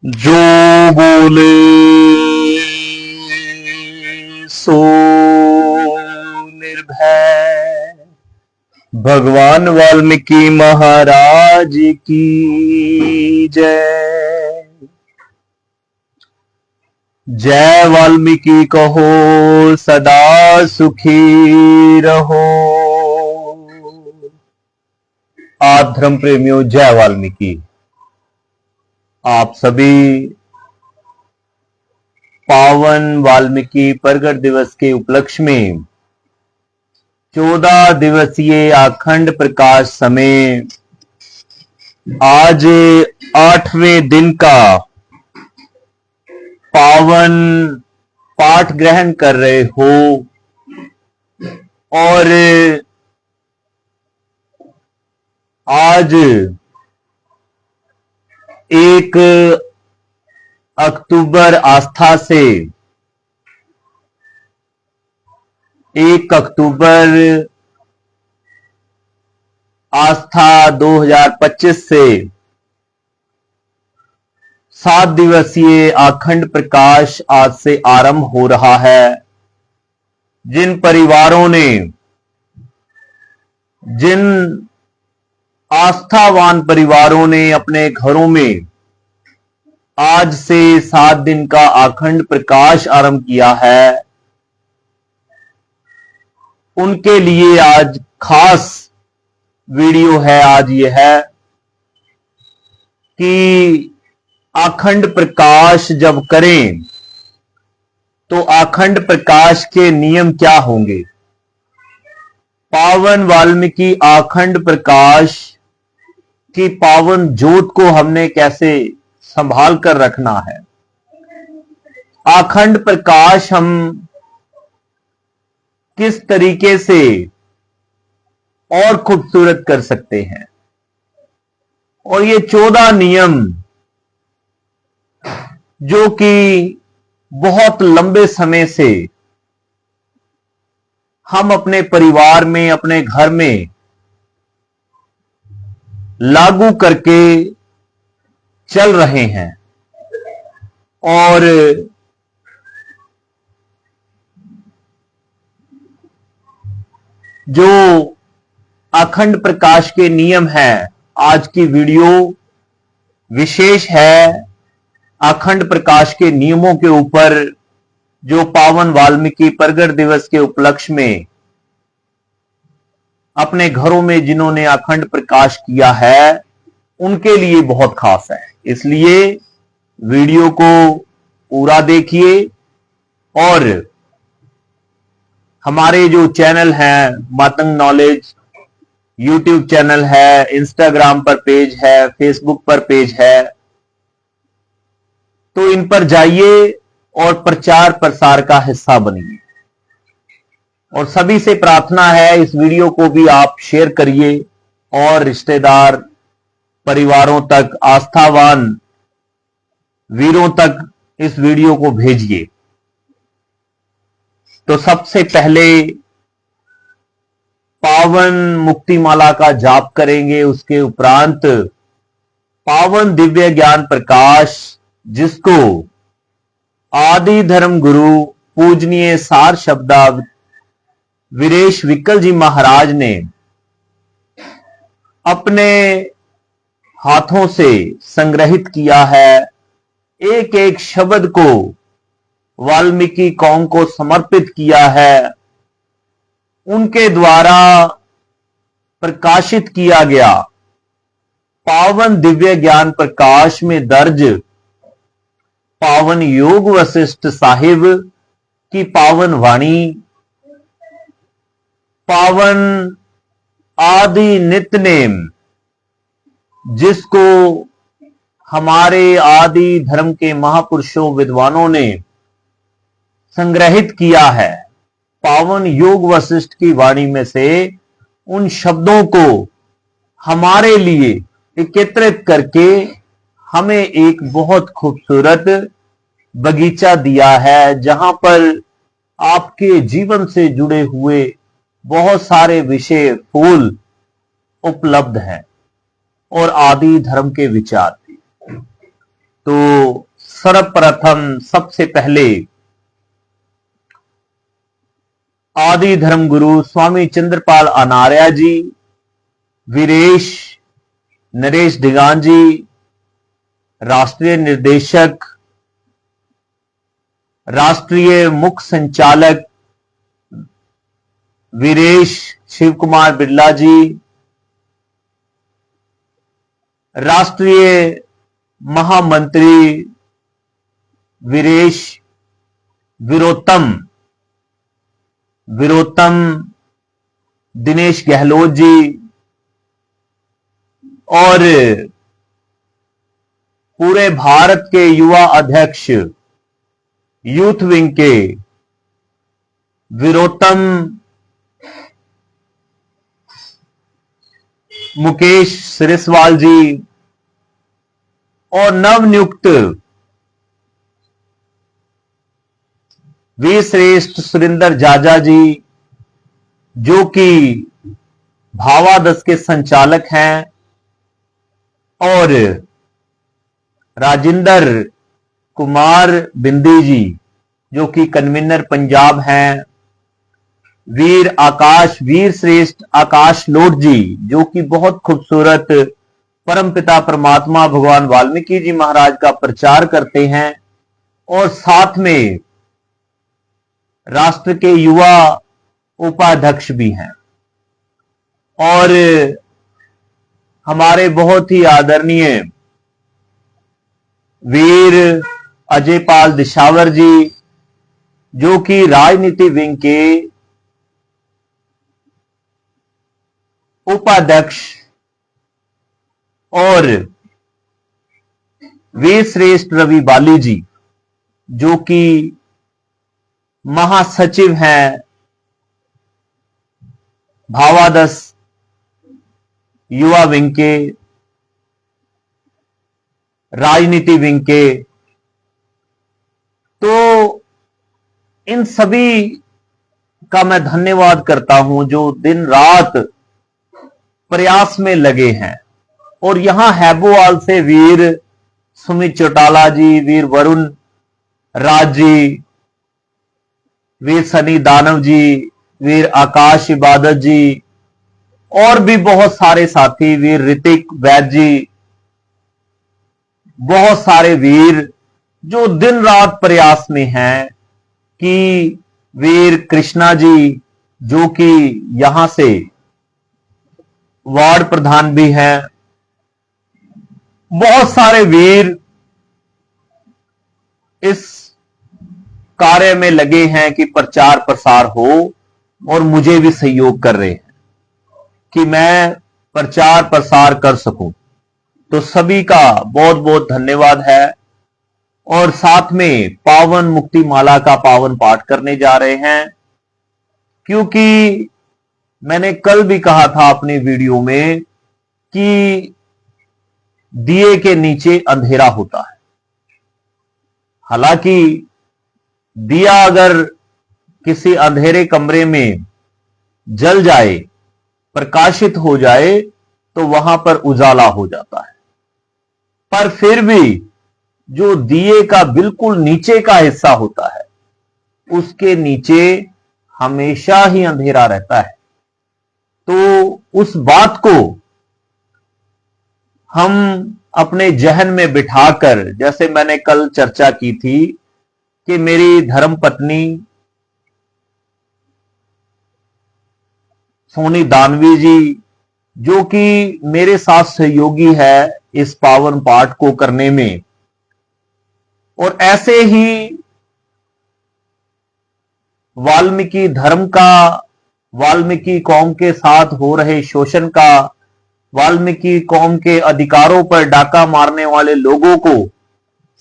जो बोले सो निर्भय। भगवान वाल्मीकि महाराज की जय। जय वाल्मीकि कहो सदा सुखी रहो। आप धर्म प्रेमियों, जय वाल्मीकि। आप सभी पावन वाल्मीकि प्रगट दिवस के उपलक्ष्य में 14 दिवसीय अखंड प्रकाश समय आज 8वें दिन का पावन पाठ ग्रहण कर रहे हो और आज 1 अक्टूबर आस्था से 1 अक्टूबर आस्था 2025 से 7 दिवसीय अखंड प्रकाश आज से आरंभ हो रहा है। जिन परिवारों ने, जिन आस्थावान परिवारों ने अपने घरों में आज से 7 दिन का अखंड प्रकाश आरंभ किया है, उनके लिए आज खास वीडियो है। आज यह है कि अखंड प्रकाश जब करें तो अखंड प्रकाश के नियम क्या होंगे। पावन वाल्मीकि अखंड प्रकाश की पावन ज्योत को हमने कैसे संभाल कर रखना है। अखंड प्रकाश हम किस तरीके से और खूबसूरत कर सकते हैं। और ये 14 नियम जो कि बहुत लंबे समय से हम अपने परिवार में, अपने घर में लागू करके चल रहे हैं और जो अखंड प्रकाश के नियम हैं, आज की वीडियो विशेष है अखंड प्रकाश के नियमों के ऊपर, जो पावन वाल्मीकि प्रगट दिवस के उपलक्ष्य में अपने घरों में जिन्होंने अखंड प्रकाश किया है उनके लिए बहुत खास है। इसलिए वीडियो को पूरा देखिए और हमारे जो चैनल हैं, मातंग नॉलेज यूट्यूब चैनल है, इंस्टाग्राम पर पेज है, फेसबुक पर पेज है, तो इन पर जाइए और प्रचार प्रसार का हिस्सा बनिए। और सभी से प्रार्थना है इस वीडियो को भी आप शेयर करिए और रिश्तेदार, परिवारों तक, आस्थावान वीरों तक इस वीडियो को भेजिए। तो सबसे पहले पावन मुक्तिमाला का जाप करेंगे, उसके उपरांत पावन दिव्य ज्ञान प्रकाश, जिसको आदि धर्म गुरु पूजनीय सार शब्दा वीरेश विकल जी महाराज ने अपने हाथों से संग्रहित किया है। एक एक शब्द को वाल्मीकि कौम को समर्पित किया है, उनके द्वारा प्रकाशित किया गया पावन दिव्य ज्ञान प्रकाश में दर्ज पावन योग वशिष्ठ साहिब की पावन वाणी, पावन आदि नित्यनेम, जिसको हमारे आदि धर्म के महापुरुषों विद्वानों ने संग्रहित किया है। पावन योग वशिष्ठ की वाणी में से उन शब्दों को हमारे लिए एकत्रित करके हमें एक बहुत खूबसूरत बगीचा दिया है, जहां पर आपके जीवन से जुड़े हुए बहुत सारे विषय, फूल उपलब्ध हैं और आदि धर्म के विचार भी। तो सर्वप्रथम सबसे पहले आदि धर्म गुरु स्वामी चंद्रपाल अनार्या जी, वीरेश नरेश डिगान जी, राष्ट्रीय निर्देशक, राष्ट्रीय मुख्य संचालक वीरेश शिव कुमार बिरला जी, राष्ट्रीय महामंत्री वीरेश वीरोत्तम दिनेश गहलोत जी, और पूरे भारत के युवा अध्यक्ष यूथ विंग के वीरोत्तम मुकेश सिरिसवाल जी, और नवनियुक्त वीर श्रेष्ठ सुरेंद्र जाजा जी, जो कि भावादस के संचालक हैं, और राजेंद्र कुमार बिंदी जी, जो कि कन्वीनर पंजाब हैं, वीर श्रेष्ठ आकाश लोट जी, जो कि बहुत खूबसूरत परमपिता परमात्मा भगवान वाल्मीकि जी महाराज का प्रचार करते हैं, और साथ में राष्ट्र के युवा उपाध्यक्ष भी हैं, और हमारे बहुत ही आदरणीय वीर अजय पाल दिशावर जी, जो कि राजनीति विंग के उपाध्यक्ष, और वीर श्रेष्ठ रवि बाली जी, जो कि महासचिव हैं भावादस युवा विंग के, राजनीति विंग के। तो इन सभी का मैं धन्यवाद करता हूं जो दिन रात प्रयास में लगे हैं। और यहां हैबोवाल से वीर सुमित चौटाला जी, वीर वरुण राज जी, वीर सनी दानव जी, वीर आकाश इबादत जी, और भी बहुत सारे साथी, वीर ऋतिक वैद जी, बहुत सारे वीर जो दिन रात प्रयास में हैं, कि वीर कृष्णा जी, जो कि यहां से वार्ड प्रधान भी हैं, बहुत सारे वीर इस कार्य में लगे हैं कि प्रचार प्रसार हो, और मुझे भी सहयोग कर रहे हैं कि मैं प्रचार प्रसार कर सकूं। तो सभी का बहुत बहुत धन्यवाद है। और साथ में पावन मुक्ति माला का पावन पाठ करने जा रहे हैं, क्योंकि मैंने कल भी कहा था अपनी वीडियो में कि दिए के नीचे अंधेरा होता है। हालांकि दिया अगर किसी अंधेरे कमरे में जल जाए, प्रकाशित हो जाए, तो वहां पर उजाला हो जाता है। पर फिर भी जो दिए का बिल्कुल नीचे का हिस्सा होता है, उसके नीचे हमेशा ही अंधेरा रहता है। तो उस बात को हम अपने जहन में बिठाकर, जैसे मैंने कल चर्चा की थी कि मेरी धर्मपत्नी सोनी दानवी जी, जो कि मेरे साथ सहयोगी है इस पावन पाठ को करने में, और ऐसे ही वाल्मीकि धर्म का, वाल्मीकि कौम के साथ हो रहे शोषण का, वाल्मीकि कौम के अधिकारों पर डाका मारने वाले लोगों को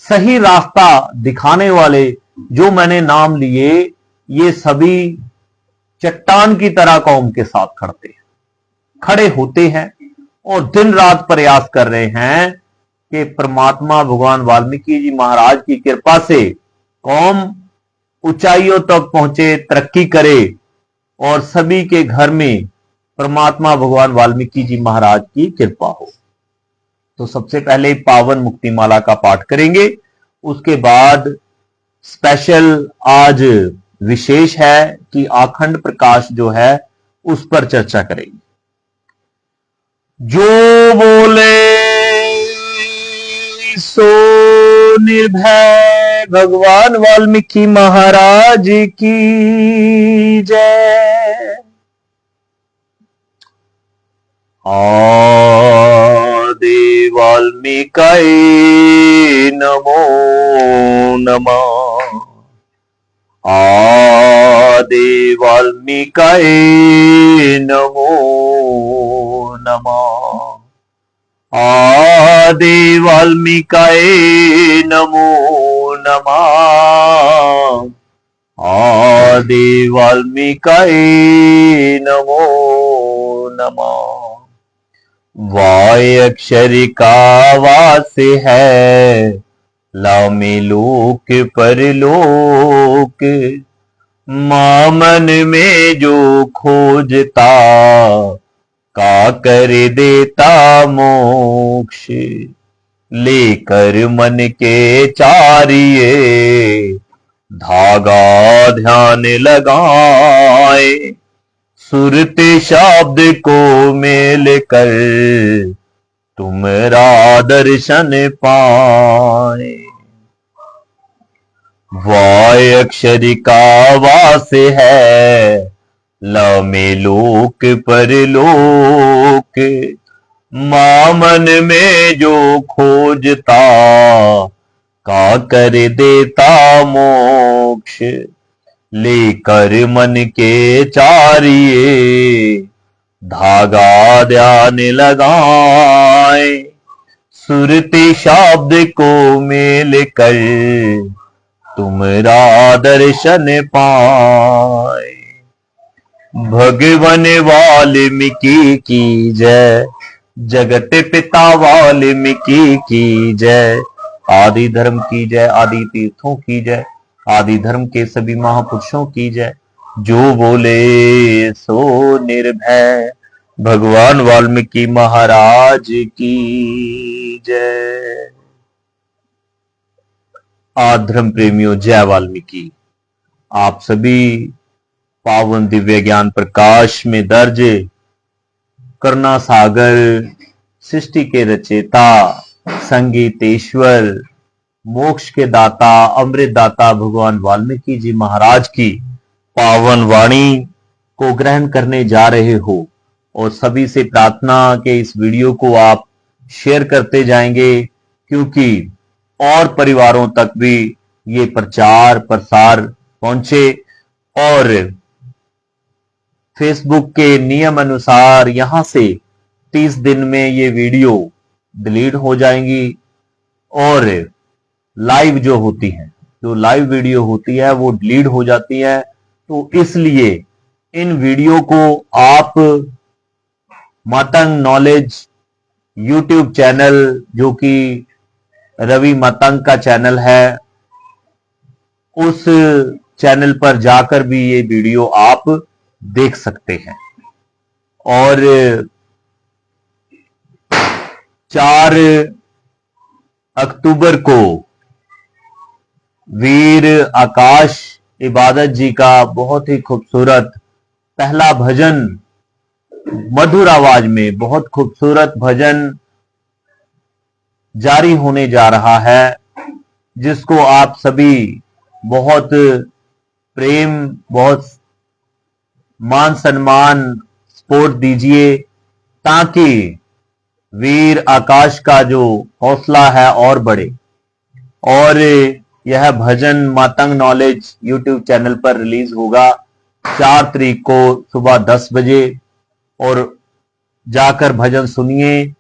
सही रास्ता दिखाने वाले जो मैंने नाम लिए, ये सभी चट्टान की तरह कौम के साथ खड़े होते हैं, और दिन रात प्रयास कर रहे हैं कि परमात्मा भगवान वाल्मीकि जी महाराज की कृपा से कौम ऊंचाइयों तक पहुंचे, तरक्की करे, और सभी के घर में परमात्मा भगवान वाल्मीकि जी महाराज की कृपा हो। तो सबसे पहले पावन मुक्तिमाला का पाठ करेंगे, उसके बाद स्पेशल आज विशेष है कि आखंड प्रकाश जो है उस पर चर्चा करेंगे। जो बोले सो निर्भय, भगवान वाल्मीकि महाराज की जय। आदि वाल्मीकाय नमो नमः। आदि वाल्मीकाय नमो नमः। आदि वाल्मीकाय नमो नमः। आदि वाल्मीकाय नमो नमः। वाय अक्षर का वास है, लामे लोक परलोक। मामन में जो खोजता, का कर देता मोक्ष। लेकर मन के चारिये, धागा ध्यान लगाए। सुरते शब्द को मेल कर, तुमरा दर्शन पाए। वाय अक्षर का वास है, लामे लोक परलोक। मामन में जो खोजता, का कर देता मोक्ष। लेकर मन के चारिये, धागा ध्यान लगाए। सुरति शब्द को मेल कर, तुमरा दर्शन पाए। भगवान वाल्मीकि की जय, जगत पिता वाल्मीकि की जय। आदि धर्म की जय, आदि तीर्थों की जय, आदि धर्म के सभी महापुरुषों की जय। जो बोले सो निर्भय, भगवान वाल्मीकि महाराज की जय। आदि धर्म प्रेमियों, जय वाल्मीकि। आप सभी पावन दिव्य ज्ञान प्रकाश में दर्ज करुणा सागर, सृष्टि के रचेता, संगीतेश्वर, मोक्ष के दाता, अमृत दाता भगवान वाल्मीकि जी महाराज की पावन वाणी को ग्रहण करने जा रहे हो। और सभी से प्रार्थना के इस वीडियो को आप शेयर करते जाएंगे, क्योंकि और परिवारों तक भी ये प्रचार प्रसार पहुंचे। और फेसबुक के नियम अनुसार यहां से 30 दिन में ये वीडियो डिलीट हो जाएंगी, और लाइव जो होती है, जो लाइव वीडियो होती है वो डिलीट हो जाती है। तो इसलिए इन वीडियो को आप मातंग नॉलेज यूट्यूब चैनल, जो कि रवि मातंग का चैनल है, उस चैनल पर जाकर भी ये वीडियो आप देख सकते हैं। और 4 अक्टूबर को वीर आकाश इबादत जी का बहुत ही खूबसूरत पहला भजन, मधुर आवाज में बहुत खूबसूरत भजन जारी होने जा रहा है, जिसको आप सभी बहुत प्रेम, बहुत मान सम्मान, सपोर्ट दीजिए, ताकि वीर आकाश का जो हौसला है और बढ़े। और यह भजन मातंग नॉलेज यूट्यूब चैनल पर रिलीज होगा 4 तारीख को सुबह 10 बजे। और जाकर भजन सुनिए,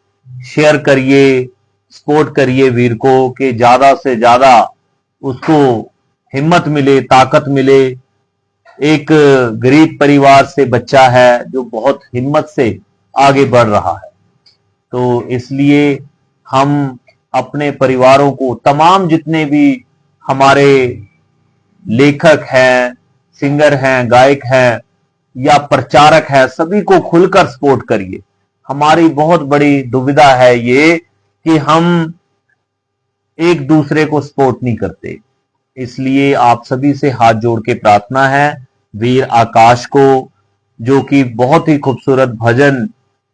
शेयर करिए, सपोर्ट करिए वीर को, कि ज्यादा से ज्यादा उसको हिम्मत मिले, ताकत मिले। एक गरीब परिवार से बच्चा है जो बहुत हिम्मत से आगे बढ़ रहा है। तो इसलिए हम अपने परिवारों को, तमाम जितने भी हमारे लेखक हैं, सिंगर हैं, गायक हैं या प्रचारक हैं, सभी को खुलकर सपोर्ट करिए। हमारी बहुत बड़ी दुविधा है ये कि हम एक दूसरे को सपोर्ट नहीं करते। इसलिए आप सभी से हाथ जोड़ के प्रार्थना है, वीर आकाश को, जो कि बहुत ही खूबसूरत भजन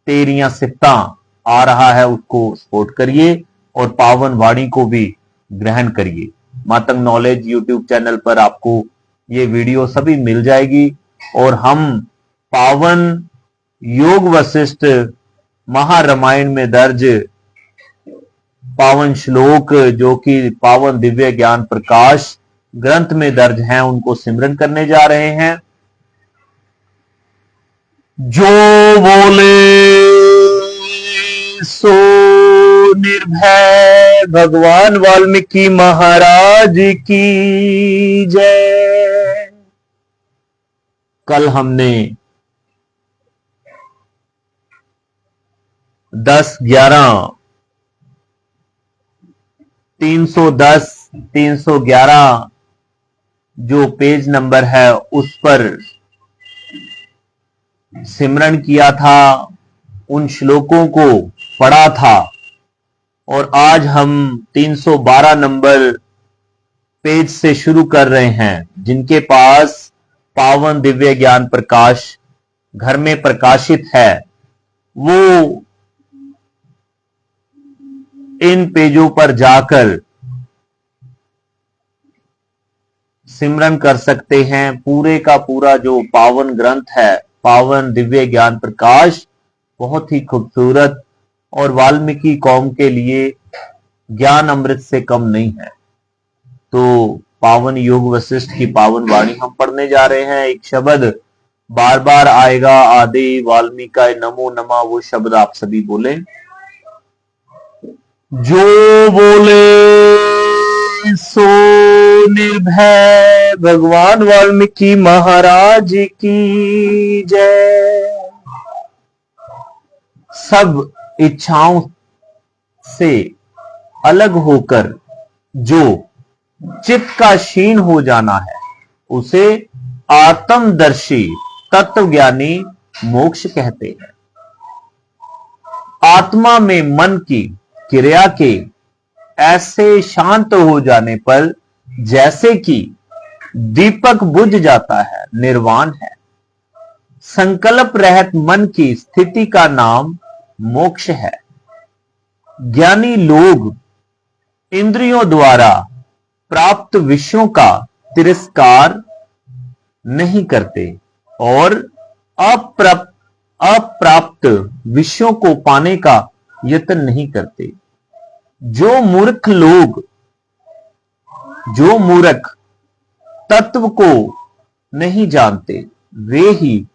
तेरियां सिफ्तां आ रहा है, उसको सपोर्ट करिए और पावन वाणी को भी ग्रहण करिए। मातंग नॉलेज यूट्यूब चैनल पर आपको ये वीडियो सभी मिल जाएगी और हम पावन योग वशिष्ठ महारामायण में दर्ज पावन श्लोक, जो कि पावन दिव्य ज्ञान प्रकाश ग्रंथ में दर्ज हैं, उनको सिमरन करने जा रहे हैं। जो बोले सो निर्भय, भगवान वाल्मीकि महाराज की जय। कल हमने 310 311 जो पेज नंबर है उस पर सिमरन किया था, उन श्लोकों को पढ़ा था और आज हम 312 नंबर पेज से शुरू कर रहे हैं। जिनके पास पावन दिव्य ज्ञान प्रकाश घर में प्रकाशित है वो इन पेजों पर जाकर सिमरन कर सकते हैं। पूरे का पूरा जो पावन ग्रंथ है, पावन दिव्य ज्ञान प्रकाश, बहुत ही खूबसूरत और वाल्मीकि कौम के लिए ज्ञान अमृत से कम नहीं है। तो पावन योग वशिष्ठ की पावन वाणी हम पढ़ने जा रहे हैं। एक शब्द बार बार आएगा, आदि वाल्मीकि नमो नमः, वो शब्द आप सभी बोले। जो बोले सो निर्भय, भगवान वाल्मीकि महाराज की जय। सब इच्छाओं से अलग होकर जो चित्त का क्षीण हो जाना है उसे आत्मदर्शी तत्वज्ञानी मोक्ष कहते हैं। आत्मा में मन की क्रिया के ऐसे शांत हो जाने पर जैसे कि दीपक बुझ जाता है, निर्वाण है। संकल्प रहित मन की स्थिति का नाम मोक्ष है। ज्ञानी लोग इंद्रियों द्वारा प्राप्त विषयों का तिरस्कार नहीं करते और अप्राप्त विषयों को पाने का यत्न नहीं करते। जो मूर्ख तत्व को नहीं जानते, वे ही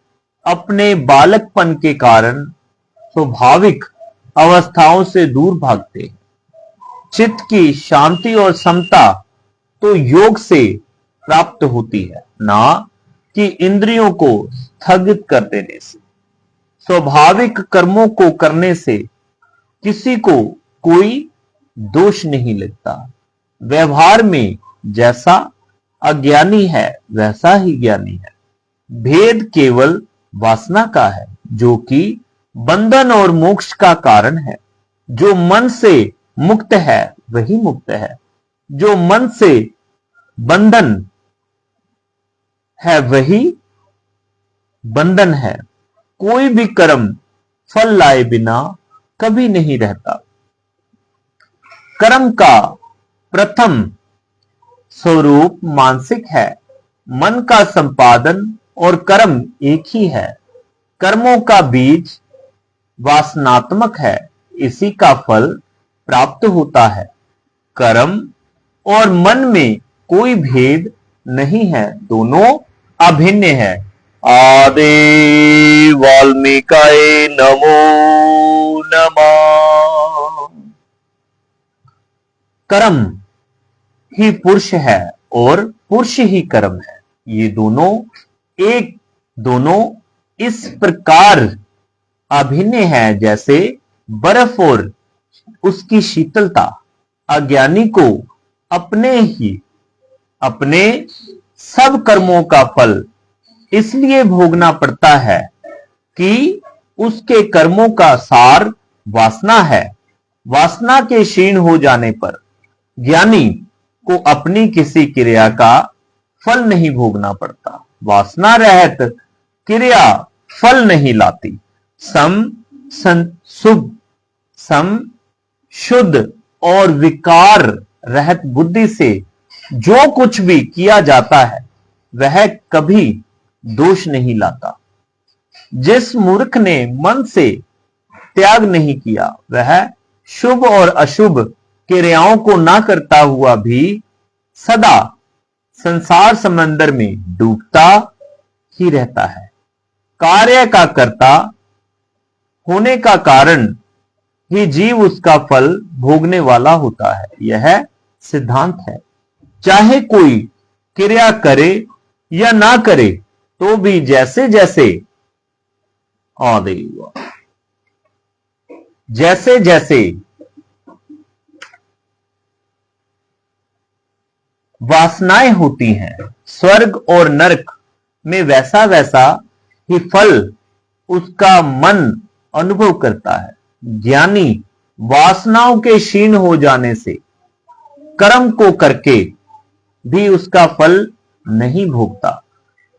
अपने बालकपन के कारण स्वाभाविक अवस्थाओं से दूर भागते हैं। चित्त की शांति और समता तो योग से प्राप्त होती है, ना कि इंद्रियों को स्थगित कर देने से। स्वाभाविक कर्मों को करने से किसी को कोई दोष नहीं लगता। व्यवहार में जैसा अज्ञानी है वैसा ही ज्ञानी है। भेद केवल वासना का है, जो कि बंधन और मोक्ष का कारण है। जो मन से मुक्त है वही मुक्त है। जो मन से बंधन है वही बंधन है। कोई भी कर्म फल लाए बिना कभी नहीं रहता। कर्म का प्रथम स्वरूप मानसिक है। मन का संपादन और कर्म एक ही है। कर्मों का बीज वासनात्मक है, इसी का फल प्राप्त होता है। कर्म और मन में कोई भेद नहीं है, दोनों अभिन्न है। आदि वाल्मीकि नमो नमः। कर्म ही पुरुष है और पुरुष ही कर्म है। ये दोनों इस प्रकार अभिन्न है जैसे बर्फ और उसकी शीतलता। अज्ञानी को अपने सब कर्मों का फल इसलिए भोगना पड़ता है कि उसके कर्मों का सार वासना है। वासना के क्षीण हो जाने पर ज्ञानी को अपनी किसी क्रिया का फल नहीं भोगना पड़ता। वासना रहित क्रिया फल नहीं लाती। सम शुद्ध और विकार रहित बुद्धि से जो कुछ भी किया जाता है वह कभी दोष नहीं लाता। जिस मूर्ख ने मन से त्याग नहीं किया वह शुभ और अशुभ क्रियाओं को ना करता हुआ भी सदा संसार समंदर में डूबता ही रहता है। कार्य का कर्ता होने का कारण ही जीव उसका फल भोगने वाला होता है। यह सिद्धांत है। चाहे कोई क्रिया करे या ना करे तो भी जैसे जैसे वासनाएं होती हैं स्वर्ग और नरक में वैसा वैसा ही फल उसका मन अनुभव करता है। ज्ञानी वासनाओं के क्षीण हो जाने से कर्म को करके भी उसका फल नहीं भोगता।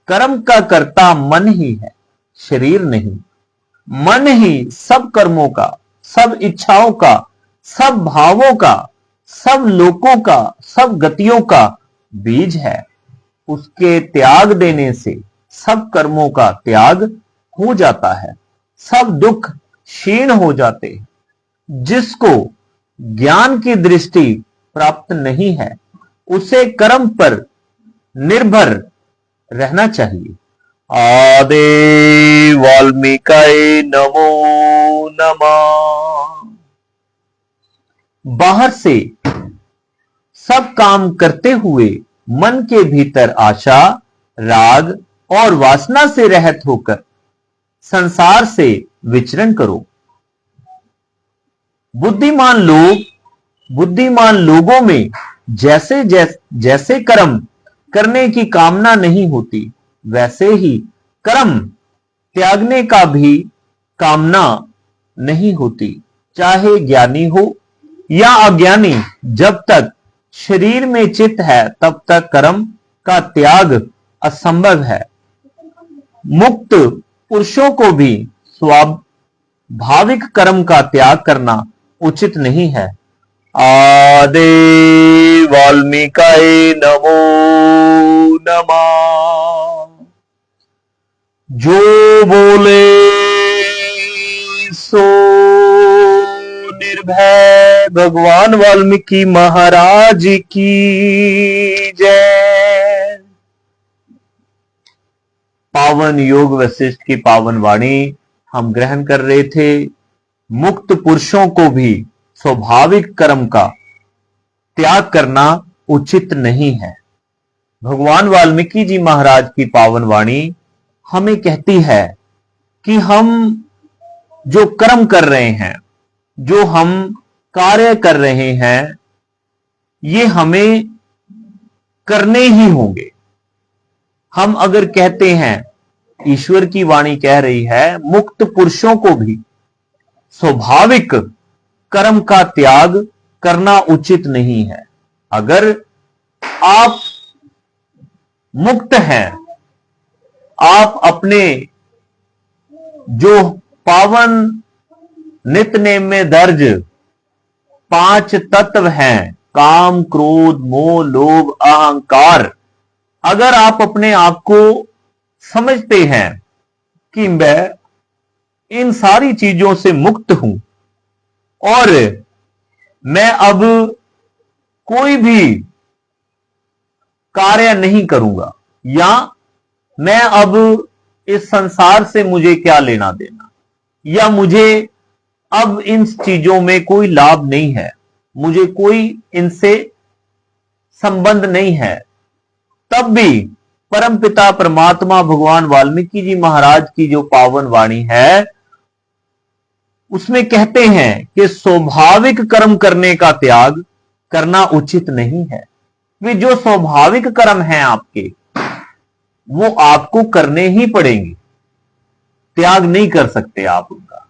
कर्म का कर्ता मन ही है, शरीर नहीं। मन ही सब कर्मों का, सब इच्छाओं का, सब भावों का, सब लोकों का, सब गतियों का बीज है। उसके त्याग देने से सब कर्मों का त्याग हो जाता है, सब दुख क्षीण हो जाते हैं। जिसको ज्ञान की दृष्टि प्राप्त नहीं है उसे कर्म पर निर्भर रहना चाहिए। आदि वाल्मीकि नमो नमः। बाहर से सब काम करते हुए मन के भीतर आशा, राग और वासना से रहित होकर संसार से विचरण करो। बुद्धिमान लोगों में जैसे कर्म करने की कामना नहीं होती वैसे ही कर्म त्यागने का भी कामना नहीं होती। चाहे ज्ञानी हो या अज्ञानी, जब तक शरीर में चित्त है तब तक कर्म का त्याग असंभव है। मुक्त पुरुषों को भी स्वाभाविक कर्म का त्याग करना उचित नहीं है। आदि वाल्मीकि नमो नमः। जो बोले सो निर्भय। भगवान वाल्मीकि महाराज की जय। पावन योग वशिष्ठ की पावन वाणी हम ग्रहण कर रहे थे। मुक्त पुरुषों को भी स्वाभाविक कर्म का त्याग करना उचित नहीं है। भगवान वाल्मीकि जी महाराज की पावन वाणी हमें कहती है कि हम जो कर्म कर रहे हैं, जो हम कार्य कर रहे हैं, ये हमें करने ही होंगे। हम अगर कहते हैं, ईश्वर की वाणी कह रही है, मुक्त पुरुषों को भी स्वाभाविक कर्म का त्याग करना उचित नहीं है। अगर आप मुक्त हैं, आप अपने जो पावन नित्यनेम में दर्ज 5 तत्व हैं, काम, क्रोध, मोह, लोभ, अहंकार, अगर आप अपने आप को समझते हैं कि मैं इन सारी चीजों से मुक्त हूं और मैं अब कोई भी कार्य नहीं करूंगा, या मैं अब इस संसार से मुझे क्या लेना देना, या मुझे अब इन चीजों में कोई लाभ नहीं है, मुझे कोई इनसे संबंध नहीं है, तब भी परमपिता परमात्मा भगवान वाल्मीकि जी महाराज की जो पावन वाणी है उसमें कहते हैं कि स्वाभाविक कर्म करने का त्याग करना उचित नहीं है। वे जो स्वाभाविक कर्म हैं आपके, वो आपको करने ही पड़ेंगे, त्याग नहीं कर सकते आप उनका।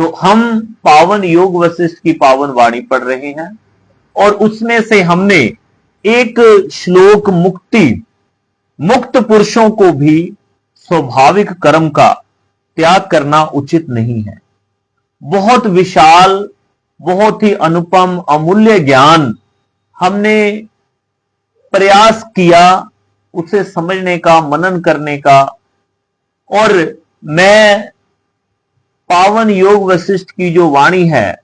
तो हम पावन योग वशिष्ठ की पावन वाणी पढ़ रहे हैं और उसमें से हमने एक श्लोक मुक्त पुरुषों को भी स्वाभाविक कर्म का त्याग करना उचित नहीं है। बहुत विशाल, बहुत ही अनुपम, अमूल्य ज्ञान हमने प्रयास किया उसे समझने का, मनन करने का, और मैं पावन योग वशिष्ठ की जो वाणी है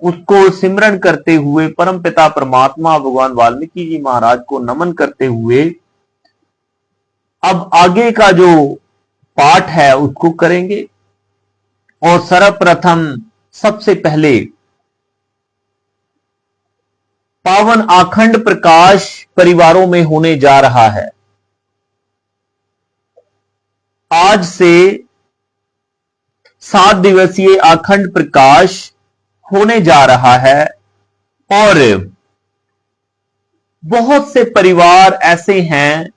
उसको सिमरन करते हुए परमपिता परमात्मा भगवान वाल्मीकि जी महाराज को नमन करते हुए अब आगे का जो पाठ है उसको करेंगे। और सर्वप्रथम सबसे पहले पावन अखंड प्रकाश परिवारों में होने जा रहा है। आज से 7 दिवसीय अखंड प्रकाश होने जा रहा है और बहुत से परिवार ऐसे हैं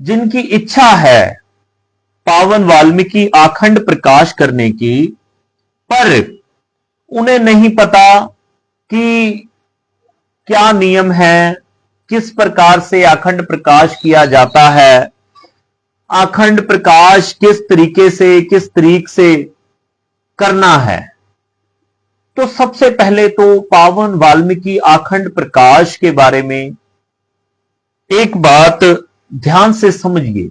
जिनकी इच्छा है पावन वाल्मीकि अखंड प्रकाश करने की, पर उन्हें नहीं पता कि क्या नियम है, किस प्रकार से अखंड प्रकाश किया जाता है, अखंड प्रकाश किस तरीके से, किस तरीक से करना है। तो सबसे पहले तो पावन वाल्मीकि अखंड प्रकाश के बारे में एक बात ध्यान से समझिए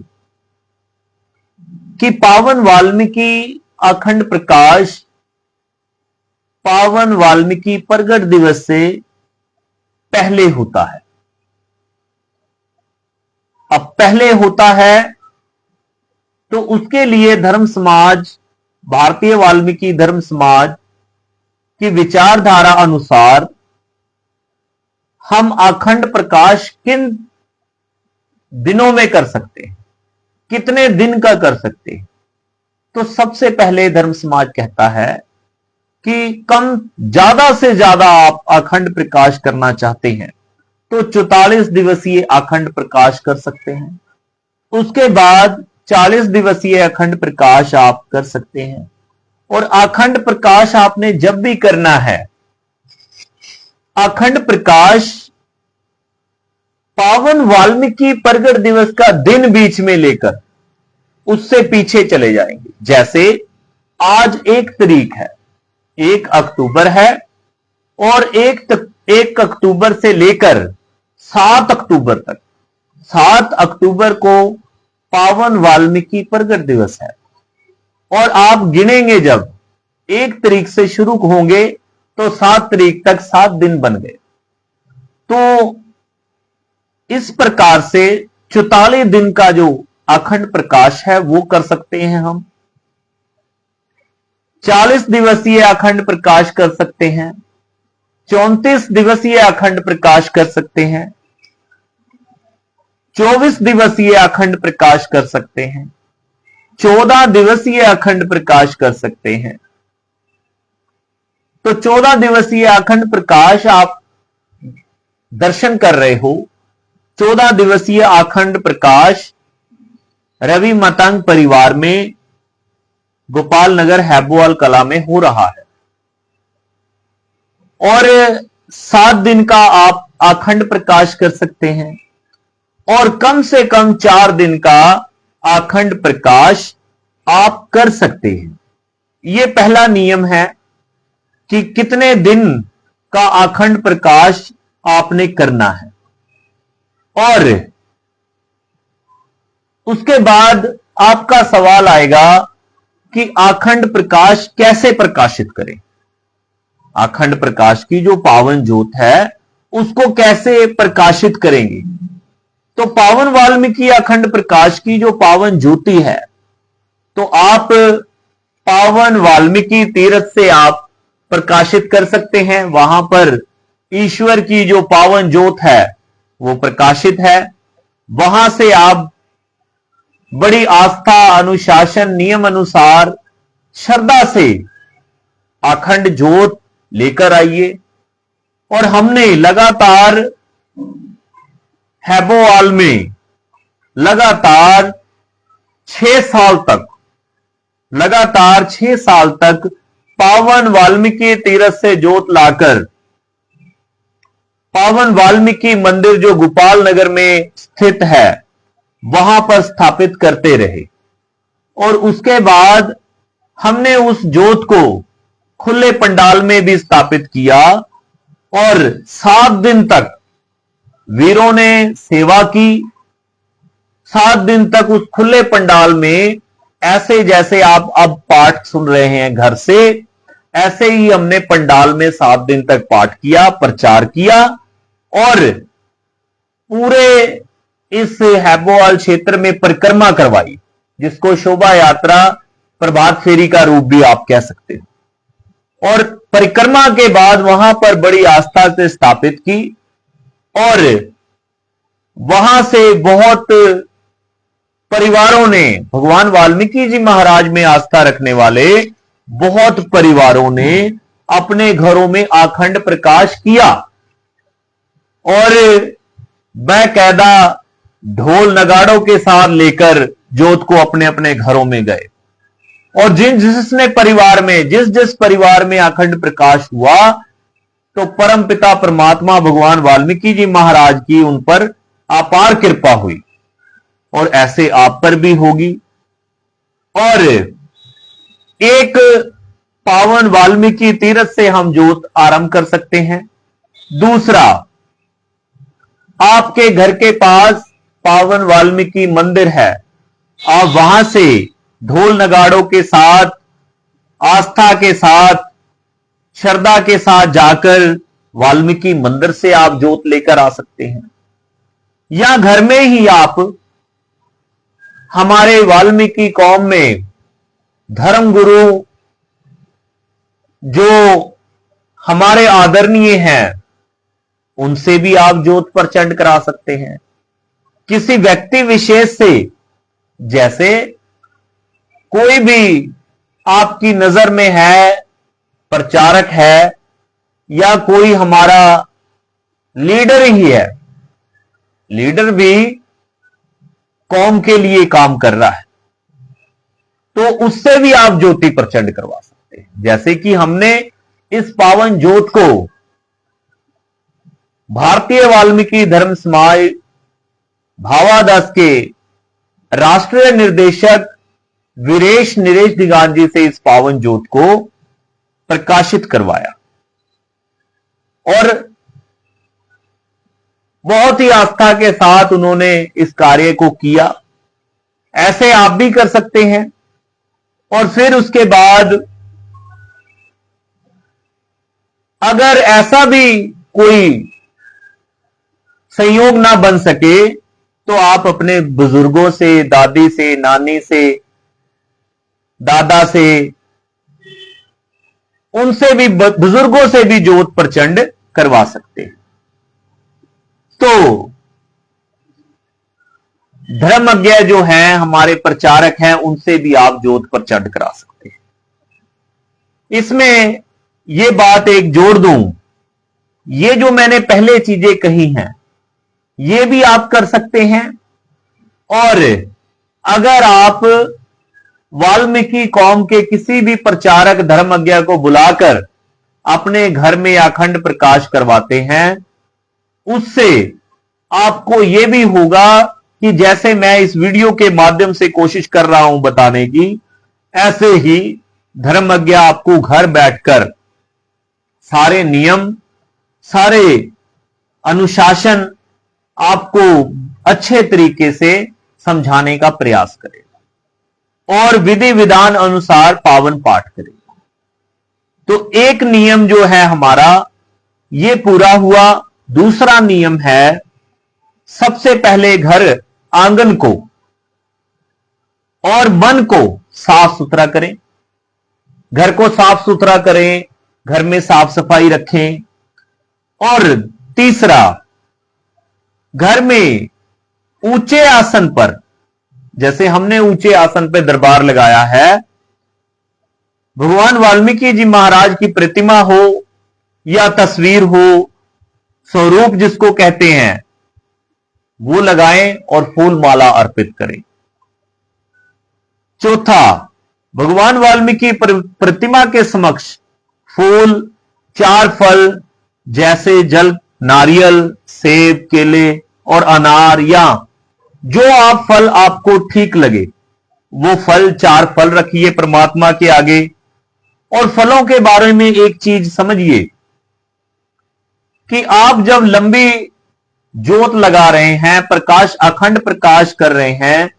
कि पावन वाल्मीकि अखंड प्रकाश पावन वाल्मीकि प्रगट दिवस से पहले होता है। अब पहले होता है तो उसके लिए धर्म समाज, भारतीय वाल्मीकि धर्म समाज की विचारधारा अनुसार हम अखंड प्रकाश किन दिनों में कर सकते हैं, कितने दिन का कर सकते हैं। तो सबसे पहले धर्म समाज कहता है कि ज्यादा से ज्यादा आप अखंड प्रकाश करना चाहते हैं तो 44 दिवसीय अखंड प्रकाश कर सकते हैं। उसके बाद 40 दिवसीय अखंड प्रकाश आप कर सकते हैं। और अखंड प्रकाश आपने जब भी करना है, अखंड प्रकाश पावन वाल्मीकि प्रगट दिवस का दिन बीच में लेकर उससे पीछे चले जाएंगे। जैसे आज 1 तारीख है, 1 अक्टूबर है, और 1 अक्टूबर से लेकर 7 अक्टूबर तक, 7 अक्टूबर को पावन वाल्मीकि प्रगट दिवस है। और आप गिनेंगे, जब 1 तारीख से शुरू होंगे तो 7 तारीख तक 7 दिन बन गए। तो इस प्रकार से 44 दिन का जो अखंड प्रकाश है वो कर सकते हैं हम। 40 दिवसीय अखंड प्रकाश कर सकते हैं, 34 दिवसीय अखंड प्रकाश कर सकते हैं, 24 दिवसीय अखंड प्रकाश कर सकते हैं, 14 दिवसीय अखंड प्रकाश कर सकते हैं। तो 14 दिवसीय अखंड प्रकाश आप दर्शन कर रहे हो। 14 दिवसीय अखंड प्रकाश रवि मतंग परिवार में गोपाल नगर हैबोवाल कला में हो रहा है। और 7 दिन का आप अखंड प्रकाश कर सकते हैं और कम से कम 4 दिन का अखंड प्रकाश आप कर सकते हैं। यह पहला नियम है कि कितने दिन का अखंड प्रकाश आपने करना है। और उसके बाद आपका सवाल आएगा कि अखंड प्रकाश कैसे प्रकाशित करें। अखंड प्रकाश की जो पावन ज्योत है उसको कैसे प्रकाशित करेंगे। तो पावन वाल्मीकि अखंड प्रकाश की जो पावन ज्योति है, तो आप पावन वाल्मीकि तीर्थ से आप प्रकाशित कर सकते हैं। वहां पर ईश्वर की जो पावन ज्योत है वो प्रकाशित है। वहां से आप बड़ी आस्था, अनुशासन, नियम अनुसार श्रद्धा से अखंड ज्योत लेकर आइए। और हमने लगातार हैबोवाल में लगातार 6 साल तक पावन वाल्मीकि तीर्थ से जोत लाकर पावन वाल्मीकि मंदिर जो गोपाल नगर में स्थित है वहां पर स्थापित करते रहे। और उसके बाद हमने उस जोत को खुले पंडाल में भी स्थापित किया और 7 दिन तक वीरों ने सेवा की। 7 दिन तक उस खुले पंडाल में ऐसे जैसे आप अब पाठ सुन रहे हैं घर से, ऐसे ही हमने पंडाल में 7 दिन तक पाठ किया, प्रचार किया और पूरे इस हैबोवाल क्षेत्र में परिक्रमा करवाई, जिसको शोभा यात्रा प्रभात फेरी का रूप भी आप कह सकते हैं। और परिक्रमा के बाद वहां पर बड़ी आस्था से स्थापित की और वहां से बहुत परिवारों ने, भगवान वाल्मीकि जी महाराज में आस्था रखने वाले बहुत परिवारों ने अपने घरों में अखंड प्रकाश किया और बाकायदा ढोल नगाड़ों के साथ लेकर जोत को अपने अपने घरों में गए। और जिस परिवार में अखंड प्रकाश हुआ तो परमपिता परमात्मा भगवान वाल्मीकि जी महाराज की उन पर अपार कृपा हुई और ऐसे आप पर भी होगी। और एक पावन वाल्मीकि तीर्थ से हम जोत आरंभ कर सकते हैं। दूसरा, आपके घर के पास पावन वाल्मीकि मंदिर है, आप वहां से ढोल नगाड़ों के साथ, आस्था के साथ, श्रद्धा के साथ जाकर वाल्मीकि मंदिर से आप जोत लेकर आ सकते हैं। या घर में ही आप हमारे वाल्मीकि कौम में धर्मगुरु जो हमारे आदरणीय हैं उनसे भी आप जोत प्रचंड करा सकते हैं। किसी व्यक्ति विशेष से, जैसे कोई भी आपकी नजर में है, प्रचारक है या कोई हमारा लीडर ही है, लीडर भी कौम के लिए काम कर रहा है, तो उससे भी आप ज्योति प्रचंड करवा सकते हैं। जैसे कि हमने इस पावन ज्योत को भारतीय वाल्मीकि धर्म समाज भावादास के राष्ट्रीय निर्देशक वीरेश नरेश दिगान जी से इस पावन ज्योत को प्रकाशित करवाया और बहुत ही आस्था के साथ उन्होंने इस कार्य को किया। ऐसे आप भी कर सकते हैं। और फिर उसके बाद अगर ऐसा भी कोई संयोग ना बन सके तो आप अपने बुजुर्गों से, दादी से, नानी से, दादा से, उनसे भी, बुजुर्गों से भी जोत प्रचंड करवा सकते हैं। तो धर्मज्ञ जो हैं, हमारे प्रचारक हैं, उनसे भी आप जोत प्रचंड करा सकते हैं। इसमें यह बात एक जोड़ दूं, ये जो मैंने पहले चीजें कही हैं ये भी आप कर सकते हैं। और अगर आप वाल्मीकि कौम के किसी भी प्रचारक धर्मज्ञ को बुलाकर अपने घर में अखंड प्रकाश करवाते हैं, उससे आपको यह भी होगा कि जैसे मैं इस वीडियो के माध्यम से कोशिश कर रहा हूं बताने की, ऐसे ही धर्मज्ञ आपको घर बैठकर सारे नियम, सारे अनुशासन आपको अच्छे तरीके से समझाने का प्रयास करेगा और विधि विधान अनुसार पावन पाठ करेगा। तो एक नियम जो है हमारा ये पूरा हुआ। दूसरा नियम है, सबसे पहले घर आंगन को और मन को साफ सुथरा करें, घर को साफ सुथरा करें, घर में साफ सफाई रखें। और तीसरा, घर में ऊंचे आसन पर, जैसे हमने ऊंचे आसन पर दरबार लगाया है, भगवान वाल्मीकि जी महाराज की प्रतिमा हो या तस्वीर हो, स्वरूप जिसको कहते हैं, वो लगाएं और फूल माला अर्पित करें। चौथा, भगवान वाल्मीकि प्रतिमा के समक्ष फूल, 4 फल जैसे जल, नारियल, सेब, केले और अनार, या जो आप फल आपको ठीक लगे वो फल, 4 फल रखिए परमात्मा के आगे। और फलों के बारे में एक चीज समझिए कि आप जब लंबी ज्योत लगा रहे हैं, प्रकाश, अखंड प्रकाश कर रहे हैं,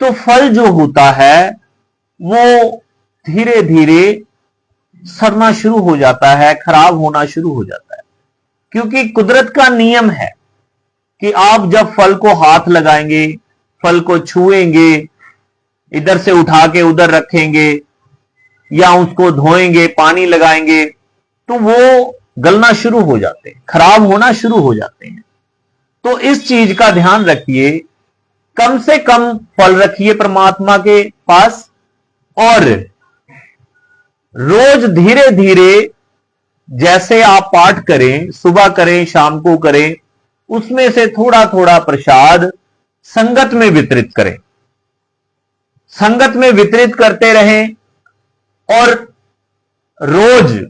तो फल जो होता है वो धीरे धीरे सड़ना शुरू हो जाता है, खराब होना शुरू हो जाता है। क्योंकि कुदरत का नियम है कि आप जब फल को हाथ लगाएंगे, फल को छुएंगे, इधर से उठा के उधर रखेंगे या उसको धोएंगे, पानी लगाएंगे, तो वो गलना शुरू हो जाते हैं, खराब होना शुरू हो जाते हैं। तो इस चीज का ध्यान रखिए, कम से कम फल रखिए परमात्मा के पास, और रोज धीरे धीरे जैसे आप पाठ करें, सुबह करें, शाम को करें, उसमें से थोड़ा थोड़ा प्रसाद संगत में वितरित करें, संगत में वितरित करते रहें, और रोज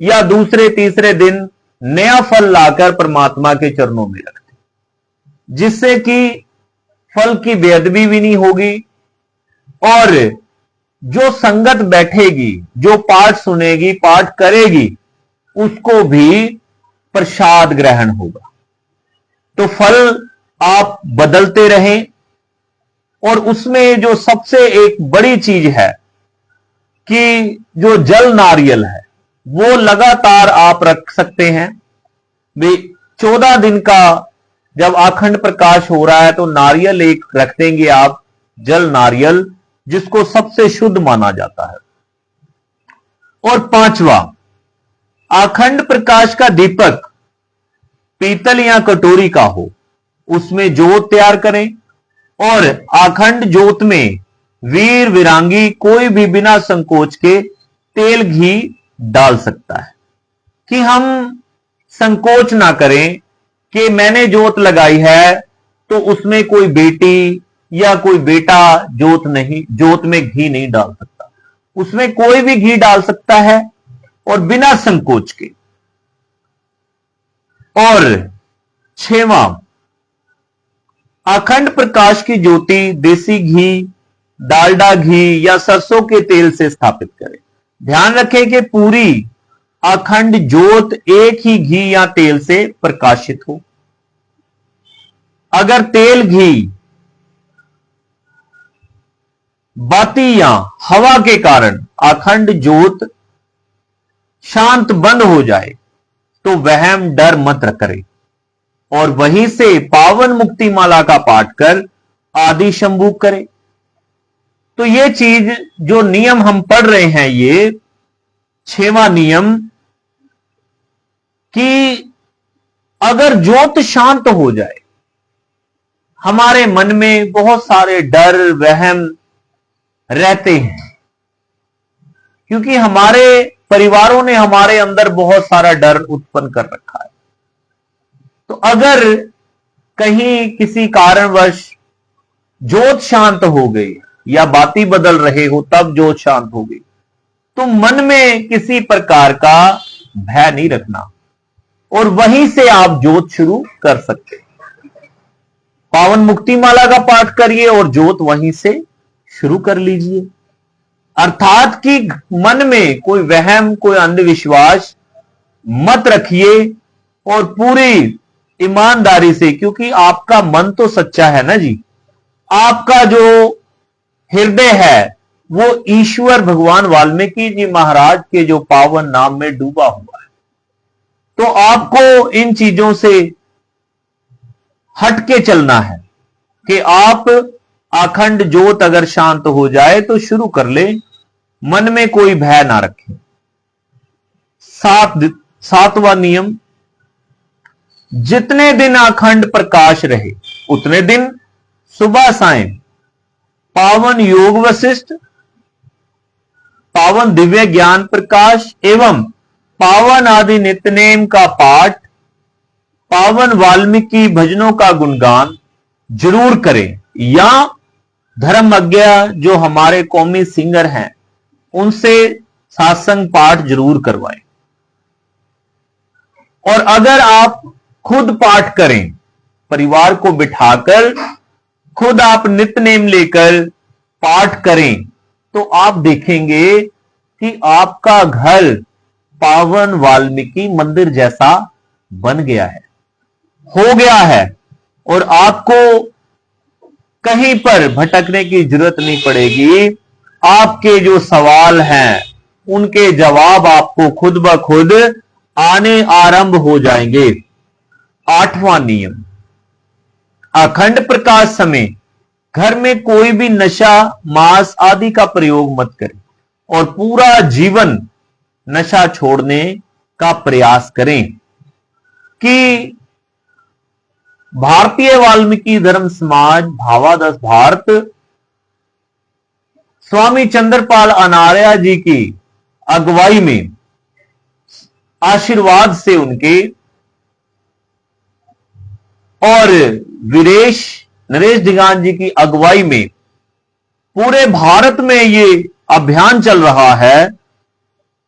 या दूसरे तीसरे दिन नया फल लाकर परमात्मा के चरणों में रख दें, जिससे कि फल की बेअदबी भी नहीं होगी, और जो संगत बैठेगी, जो पाठ सुनेगी, पाठ करेगी, उसको भी प्रसाद ग्रहण होगा। तो फल आप बदलते रहें, और उसमें जो सबसे एक बड़ी चीज है कि जो जल नारियल है वो लगातार आप रख सकते हैं। 14 दिन का जब अखंड प्रकाश हो रहा है तो नारियल एक रख देंगे आप, जल नारियल, जिसको सबसे शुद्ध माना जाता है। और 5वां, अखंड प्रकाश का दीपक पीतल या कटोरी का हो, उसमें जोत तैयार करें, और अखंड जोत में वीर विरांगी कोई भी बिना संकोच के तेल घी डाल सकता है। कि हम संकोच ना करें कि मैंने जोत लगाई है तो उसमें कोई बेटी या कोई बेटा जोत में घी नहीं डाल सकता, उसमें कोई भी घी डाल सकता है, और बिना संकोच के। और 6वां, अखंड प्रकाश की ज्योति देसी घी, डालडा घी या सरसों के तेल से स्थापित करें। ध्यान रखें कि पूरी अखंड ज्योत एक ही घी या तेल से प्रकाशित हो। अगर तेल, घी, बाती या हवा के कारण अखंड ज्योत शांत बंद हो जाए तो वहम डर मत करें, और वहीं से पावन मुक्ति माला का पाठ कर आदि शंभु करें। तो ये चीज जो नियम हम पढ़ रहे हैं, ये 6वां नियम, कि अगर ज्योत शांत हो जाए, हमारे मन में बहुत सारे डर, वहम रहते हैं, क्योंकि हमारे परिवारों ने हमारे अंदर बहुत सारा डर उत्पन्न कर रखा है। तो अगर कहीं किसी कारणवश ज्योत शांत हो गई या बाती बदल रहे हो तब ज्योत शांत हो गई, तो मन में किसी प्रकार का भय नहीं रखना, और वहीं से आप ज्योत शुरू कर सकते। पावन मुक्ति माला का पाठ करिए और ज्योत वहीं से शुरू कर लीजिए। अर्थात कि मन में कोई वहम, कोई अंधविश्वास मत रखिए, और पूरी ईमानदारी से, क्योंकि आपका मन तो सच्चा है ना जी, आपका जो हृदय है वो ईश्वर भगवान वाल्मीकि जी महाराज के जो पावन नाम में डूबा हुआ है। तो आपको इन चीजों से हट के चलना है कि आप अखंड ज्योत अगर शांत हो जाए तो शुरू कर ले, मन में कोई भय ना रखें। 7वां नियम, जितने दिन अखंड प्रकाश रहे उतने दिन सुबह सायं पावन योग वशिष्ठ, पावन दिव्य ज्ञान प्रकाश एवं पावन आदि नित्यनेम का पाठ, पावन वाल्मीकि भजनों का गुणगान जरूर करें, या धर्मज्ञ जो हमारे कौमी सिंगर हैं उनसे सत्संग पाठ जरूर करवाएं। और अगर आप खुद पाठ करें, परिवार को बिठाकर खुद आप नित्यनेम लेकर पाठ करें, तो आप देखेंगे कि आपका घर पावन वाल्मीकि मंदिर जैसा बन गया है, हो गया है, और आपको कहीं पर भटकने की जरूरत नहीं पड़ेगी। आपके जो सवाल हैं उनके जवाब आपको खुद ब खुद आने आरंभ हो जाएंगे। 8वां नियम, अखंड प्रकाश समय घर में कोई भी नशा, मांस आदि का प्रयोग मत करें और पूरा जीवन नशा छोड़ने का प्रयास करें। कि भारतीय वाल्मीकि धर्म समाज भावादश भारत स्वामी चंद्रपाल अनार्या जी की अगुवाई में, आशीर्वाद से उनके, और नरेश दिगान जी की अगुवाई में पूरे भारत में ये अभियान चल रहा है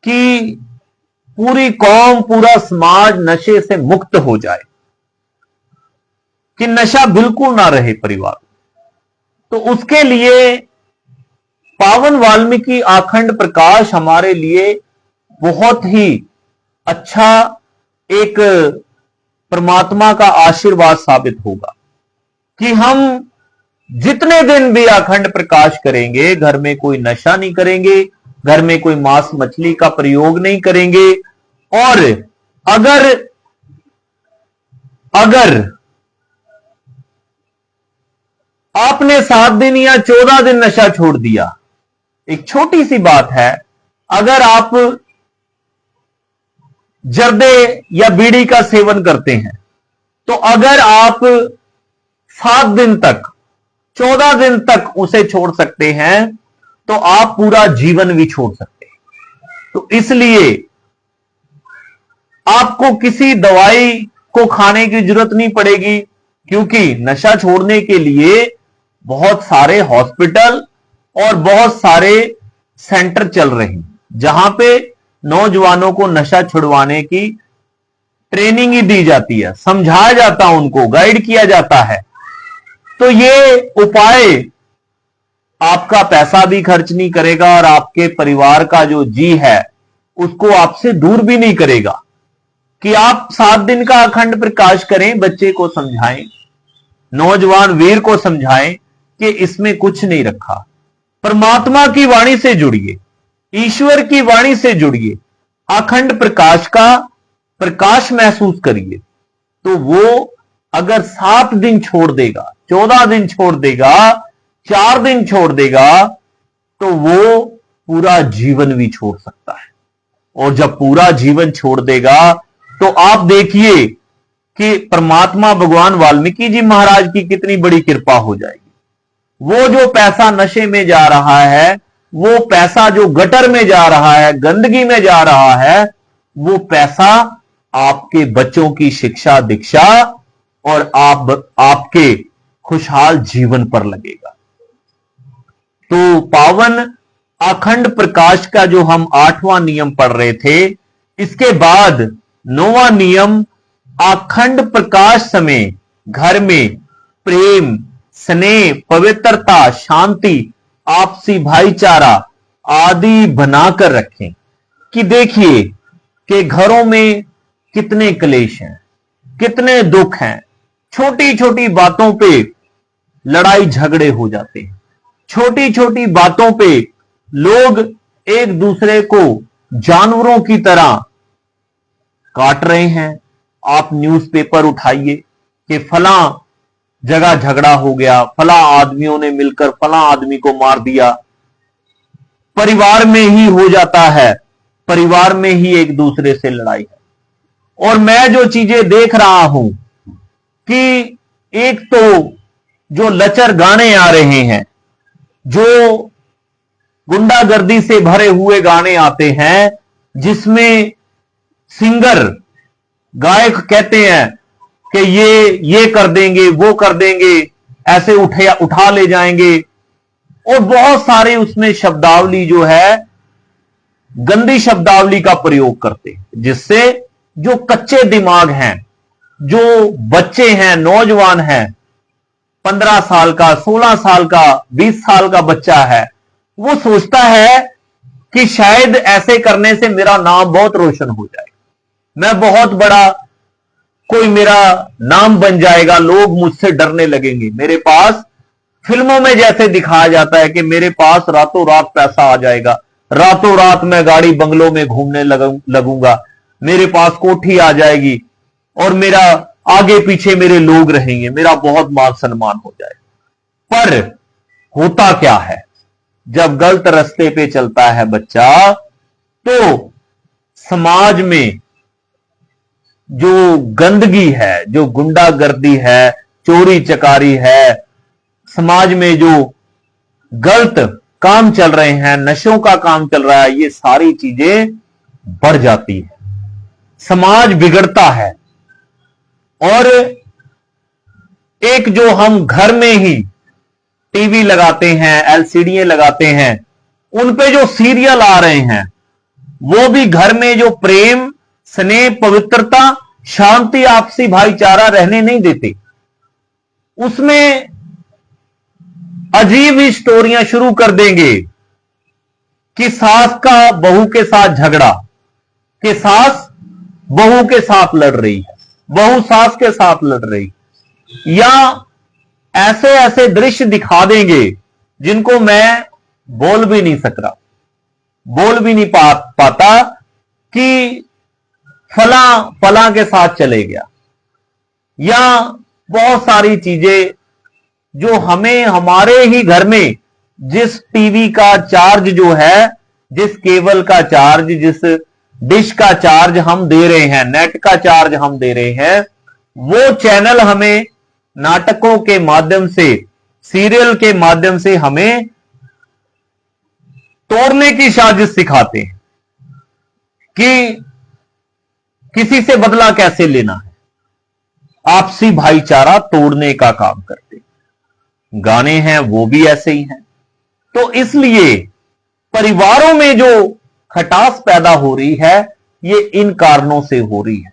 कि पूरी कौम, पूरा समाज नशे से मुक्त हो जाए, कि नशा बिल्कुल ना रहे परिवार। तो उसके लिए पावन वाल्मीकि अखंड प्रकाश हमारे लिए बहुत ही अच्छा एक परमात्मा का आशीर्वाद साबित होगा कि हम जितने दिन भी अखंड प्रकाश करेंगे, घर में कोई नशा नहीं करेंगे, घर में कोई मांस मछली का प्रयोग नहीं करेंगे। और अगर आपने 7 दिन या 14 दिन नशा छोड़ दिया, एक छोटी सी बात है, अगर आप जर्दे या बीड़ी का सेवन करते हैं, तो अगर आप 7 दिन तक, 14 दिन तक उसे छोड़ सकते हैं, तो आप पूरा जीवन भी छोड़ सकते हैं। तो इसलिए आपको किसी दवाई को खाने की जरूरत नहीं पड़ेगी, क्योंकि नशा छोड़ने के लिए बहुत सारे हॉस्पिटल और बहुत सारे सेंटर चल रहे हैं, जहां पे नौजवानों को नशा छुड़वाने की ट्रेनिंग ही दी जाती है, समझाया जाता है, उनको गाइड किया जाता है। तो ये उपाय आपका पैसा भी खर्च नहीं करेगा और आपके परिवार का जो जी है उसको आपसे दूर भी नहीं करेगा। कि आप 7 दिन का अखंड प्रकाश करें, बच्चे को समझाएं, नौजवान वीर को समझाएं कि इसमें कुछ नहीं रखा। परमात्मा की वाणी से जुड़िए, ईश्वर की वाणी से जुड़िए, अखंड प्रकाश का प्रकाश महसूस करिए। तो वो अगर 7 दिन छोड़ देगा, 14 दिन छोड़ देगा, 4 दिन छोड़ देगा, तो वो पूरा जीवन भी छोड़ सकता है। और जब पूरा जीवन छोड़ देगा, तो आप देखिए कि परमात्मा भगवान वाल्मीकि जी महाराज की कितनी बड़ी कृपा हो जाएगी। वो जो पैसा नशे में जा रहा है, वो पैसा जो गटर में जा रहा है, गंदगी में जा रहा है, वो पैसा आपके बच्चों की शिक्षा दीक्षा और आपके खुशहाल जीवन पर लगेगा। तो पावन अखंड प्रकाश का जो हम 8वां नियम पढ़ रहे थे, इसके बाद 9वां नियम, अखंड प्रकाश समय घर में प्रेम, स्नेह, पवित्रता, शांति, आपसी भाईचारा आदि बनाकर रखें। कि देखिए कि घरों में कितने क्लेश हैं, कितने दुख हैं, छोटी छोटी बातों पे लड़ाई झगड़े हो जाते हैं, छोटी छोटी बातों पे लोग एक दूसरे को जानवरों की तरह काट रहे हैं। आप न्यूज़पेपर उठाइए कि फला जगह झगड़ा हो गया, फला आदमियों ने मिलकर फला आदमी को मार दिया। परिवार में ही हो जाता है, परिवार में ही एक दूसरे से लड़ाई है। और मैं जो चीजें देख रहा हूं कि एक तो जो लचर गाने आ रहे हैं, जो गुंडागर्दी से भरे हुए गाने आते हैं, जिसमें सिंगर गायक कहते हैं कि ये कर देंगे, वो कर देंगे, ऐसे उठा ले जाएंगे, और बहुत सारे उसमें शब्दावली जो है गंदी शब्दावली का प्रयोग करते हैं, जिससे जो कच्चे दिमाग हैं, जो बच्चे हैं, नौजवान हैं, 15 साल का, 16 साल का, 20 साल का बच्चा है, वो सोचता है कि शायद ऐसे करने से मेरा नाम बहुत रोशन हो जाएगा, मैं बहुत बड़ा, कोई मेरा नाम बन जाएगा, लोग मुझसे डरने लगेंगे। मेरे पास फिल्मों में जैसे दिखाया जाता है कि मेरे पास रातों रात पैसा आ जाएगा, रातों रात मैं गाड़ी बंगलों में घूमने लगूंगा, मेरे पास कोठी आ जाएगी और मेरा आगे पीछे मेरे लोग रहेंगे, मेरा बहुत मान सम्मान हो जाएगा। पर होता क्या है, जब गलत रास्ते पे चलता है बच्चा, तो समाज में जो गंदगी है, जो गुंडागर्दी है, चोरी चकारी है, समाज में जो गलत काम चल रहे हैं, नशों का काम चल रहा है, ये सारी चीजें बढ़ जाती है, समाज बिगड़ता है। और एक जो हम घर में ही टीवी लगाते हैं, एलसीडी लगाते हैं, उन पे जो सीरियल आ रहे हैं, वो भी घर में जो प्रेम, स्नेह, पवित्रता, शांति, आपसी भाईचारा रहने नहीं देते। उसमें अजीब ही स्टोरियां शुरू कर देंगे कि सास का बहू के साथ झगड़ा, कि सास बहू के साथ लड़ रही है, बहू सास के साथ लड़ रही, या ऐसे ऐसे दृश्य दिखा देंगे जिनको मैं बोल भी नहीं सक रहा, बोल भी नहीं पाता कि फला के साथ चले गया, या बहुत सारी चीजें जो हमें हमारे ही घर में, जिस टीवी का चार्ज जो है, जिस केबल का चार्ज, जिस डिश का चार्ज हम दे रहे हैं, नेट का चार्ज हम दे रहे हैं, वो चैनल हमें नाटकों के माध्यम से, सीरियल के माध्यम से हमें तोड़ने की साजिश सिखाते हैं कि किसी से बदला कैसे लेना है, आपसी भाईचारा तोड़ने का काम करते हैं। गाने हैं वो भी ऐसे ही हैं। तो इसलिए परिवारों में जो खटास पैदा हो रही है, ये इन कारणों से हो रही है।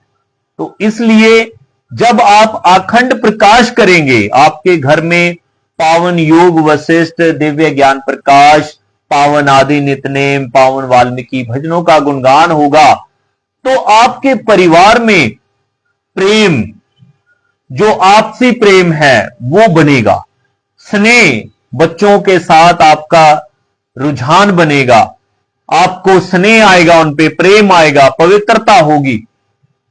तो इसलिए जब आप अखंड प्रकाश करेंगे, आपके घर में पावन योग वशिष्ठ, दिव्य ज्ञान प्रकाश, पावन आदि नित्यनेम, पावन वाल्मीकि भजनों का गुणगान होगा, तो आपके परिवार में प्रेम, जो आपसी प्रेम है वो बनेगा, स्नेह, बच्चों के साथ आपका रुझान बनेगा, आपको स्नेह आएगा, उन पे प्रेम आएगा, पवित्रता होगी।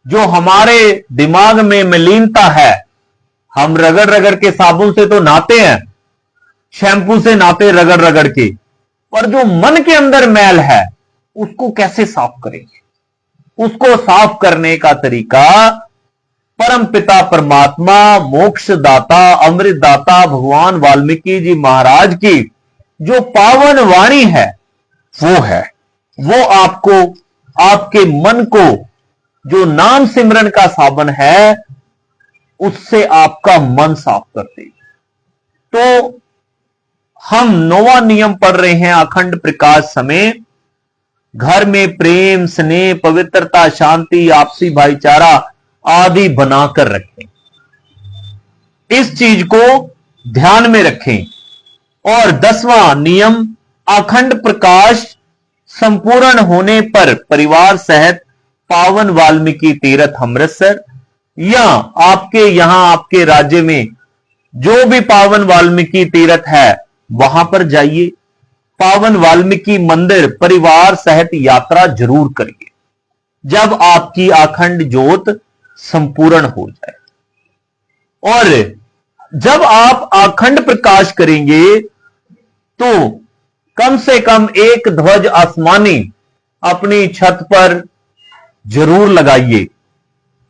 जो हमारे दिमाग में मलिनता है, हम रगड़ रगड़ के साबुन से तो नहाते हैं, शैम्पू से नहाते रगड़ रगड़ के, पर जो मन के अंदर मैल है उसको कैसे साफ करेंगे? उसको साफ करने का तरीका परम पिता परमात्मा, मोक्ष दाता, अमृत दाता भगवान वाल्मीकि जी महाराज की जो पावन वाणी है वो है। वो आपको, आपके मन को, जो नाम सिमरन का साबन है, उससे आपका मन साफ कर देगी। तो हम नौवां नियम पढ़ रहे हैं अखंड प्रकाश समय, घर में प्रेम, स्नेह, पवित्रता, शांति, आपसी भाईचारा आदि बनाकर रखें। इस चीज को ध्यान में रखें। और 10वां नियम, अखंड प्रकाश संपूर्ण होने पर परिवार सहित पावन वाल्मीकि तीर्थ अमृतसर, या आपके यहां आपके राज्य में जो भी पावन वाल्मीकि तीर्थ है वहां पर जाइए। पावन वाल्मीकि मंदिर परिवार सहित यात्रा जरूर करिए जब आपकी अखंड ज्योत संपूर्ण हो जाए। और जब आप अखंड प्रकाश करेंगे तो कम से कम एक ध्वज आसमानी अपनी छत पर जरूर लगाइए,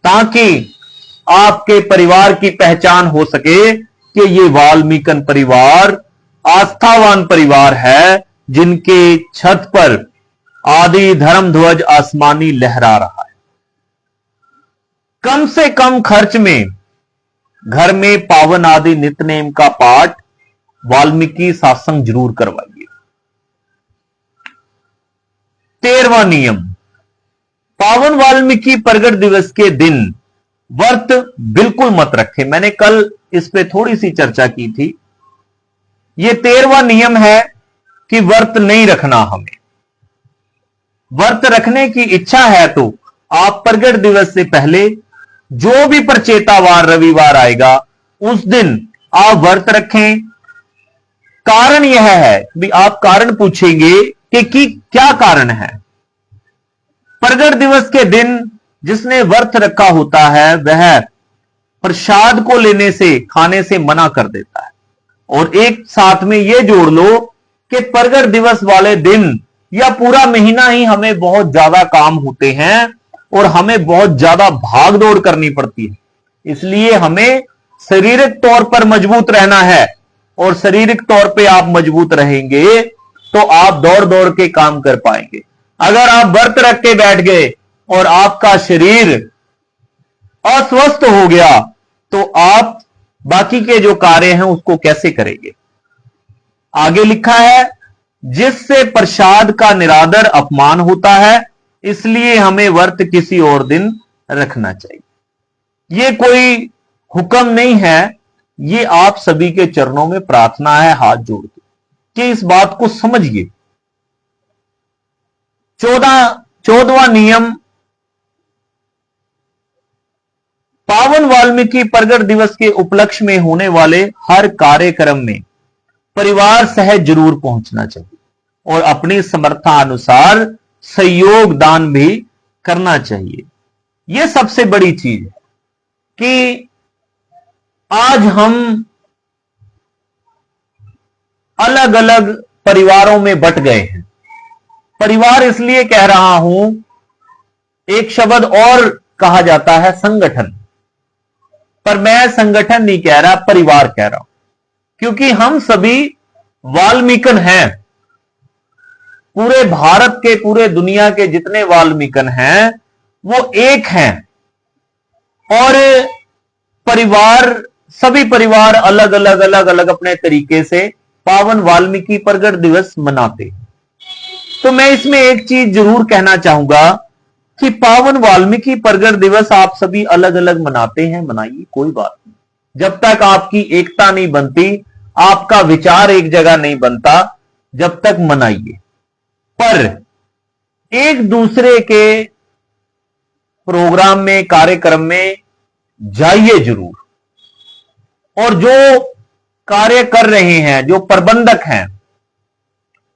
ताकि आपके परिवार की पहचान हो सके कि ये वाल्मीकि परिवार आस्थावान परिवार है, जिनके छत पर आदि धर्म ध्वज आसमानी लहरा रहा है। कम से कम खर्च में घर में पावन आदि नित्यनेम का पाठ वाल्मीकि सत्संग जरूर करवाइए। 13वां नियम, पावन वाल्मीकि प्रगट दिवस के दिन व्रत बिल्कुल मत रखें। मैंने कल इस पे थोड़ी सी चर्चा की थी। यह 13वां नियम है कि व्रत नहीं रखना। हमें व्रत रखने की इच्छा है तो आप प्रगट दिवस से पहले जो भी प्रचेतावार रविवार आएगा उस दिन आप व्रत रखें। कारण यह है भी आप कारण पूछेंगे कि क्या कारण है। प्रगट दिवस के दिन जिसने व्रत रखा होता है वह प्रसाद को लेने से, खाने से मना कर देता है। और एक साथ में यह जोड़ लो कि प्रगट दिवस वाले दिन या पूरा महीना ही हमें बहुत ज्यादा काम होते हैं और हमें बहुत ज्यादा भाग दौड़ करनी पड़ती है। इसलिए हमें शारीरिक तौर पर मजबूत रहना है, और शारीरिक तौर पे आप मजबूत रहेंगे तो आप दौड़ दौड़ के काम कर पाएंगे। अगर आप व्रत रख के बैठ गए और आपका शरीर अस्वस्थ हो गया तो आप बाकी के जो कार्य हैं उसको कैसे करेंगे। आगे लिखा है, जिससे प्रसाद का निरादर अपमान होता है, इसलिए हमें व्रत किसी और दिन रखना चाहिए। यह कोई हुक्म नहीं है, ये आप सभी के चरणों में प्रार्थना है हाथ जोड़ के कि इस बात को समझिए। 14वां नियम, पावन वाल्मीकि प्रगट दिवस के उपलक्ष्य में होने वाले हर कार्यक्रम में परिवार सहित जरूर पहुंचना चाहिए और अपनी समर्थानुसार सहयोग दान भी करना चाहिए। यह सबसे बड़ी चीज है कि आज हम अलग अलग परिवारों में बंट गए हैं। परिवार इसलिए कह रहा हूं, एक शब्द और कहा जाता है संगठन, पर मैं संगठन नहीं कह रहा, परिवार कह रहा हूं, क्योंकि हम सभी वाल्मीकन हैं। पूरे भारत के, पूरे दुनिया के जितने वाल्मीकन हैं वो एक हैं। और परिवार, सभी परिवार अलग अलग अपने तरीके से पावन वाल्मीकि प्रगट दिवस मनाते। तो मैं इसमें एक चीज जरूर कहना चाहूंगा कि पावन वाल्मीकि प्रगट दिवस आप सभी अलग अलग मनाते हैं, मनाइए, कोई बात नहीं। जब तक आपकी एकता नहीं बनती, आपका विचार एक जगह नहीं बनता, जब तक मनाइए। पर एक दूसरे के प्रोग्राम में, कार्यक्रम में जाइए जरूर। और जो कार्य कर रहे हैं, जो प्रबंधक हैं,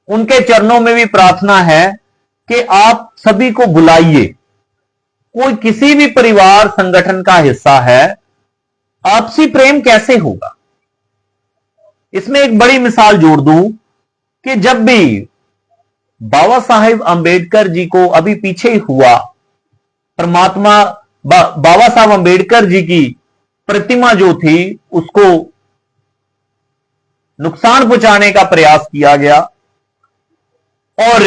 उनके चरणों में भी प्रार्थना है कि आप सभी को बुलाइए। कोई किसी भी परिवार संगठन का हिस्सा है, आपसी प्रेम कैसे होगा। इसमें एक बड़ी मिसाल जोड़ दूं कि जब भी बाबा साहेब अंबेडकर जी को, अभी पीछे ही हुआ, परमात्मा बाबा साहब अंबेडकर जी की प्रतिमा जो थी उसको नुकसान पहुंचाने का प्रयास किया गया और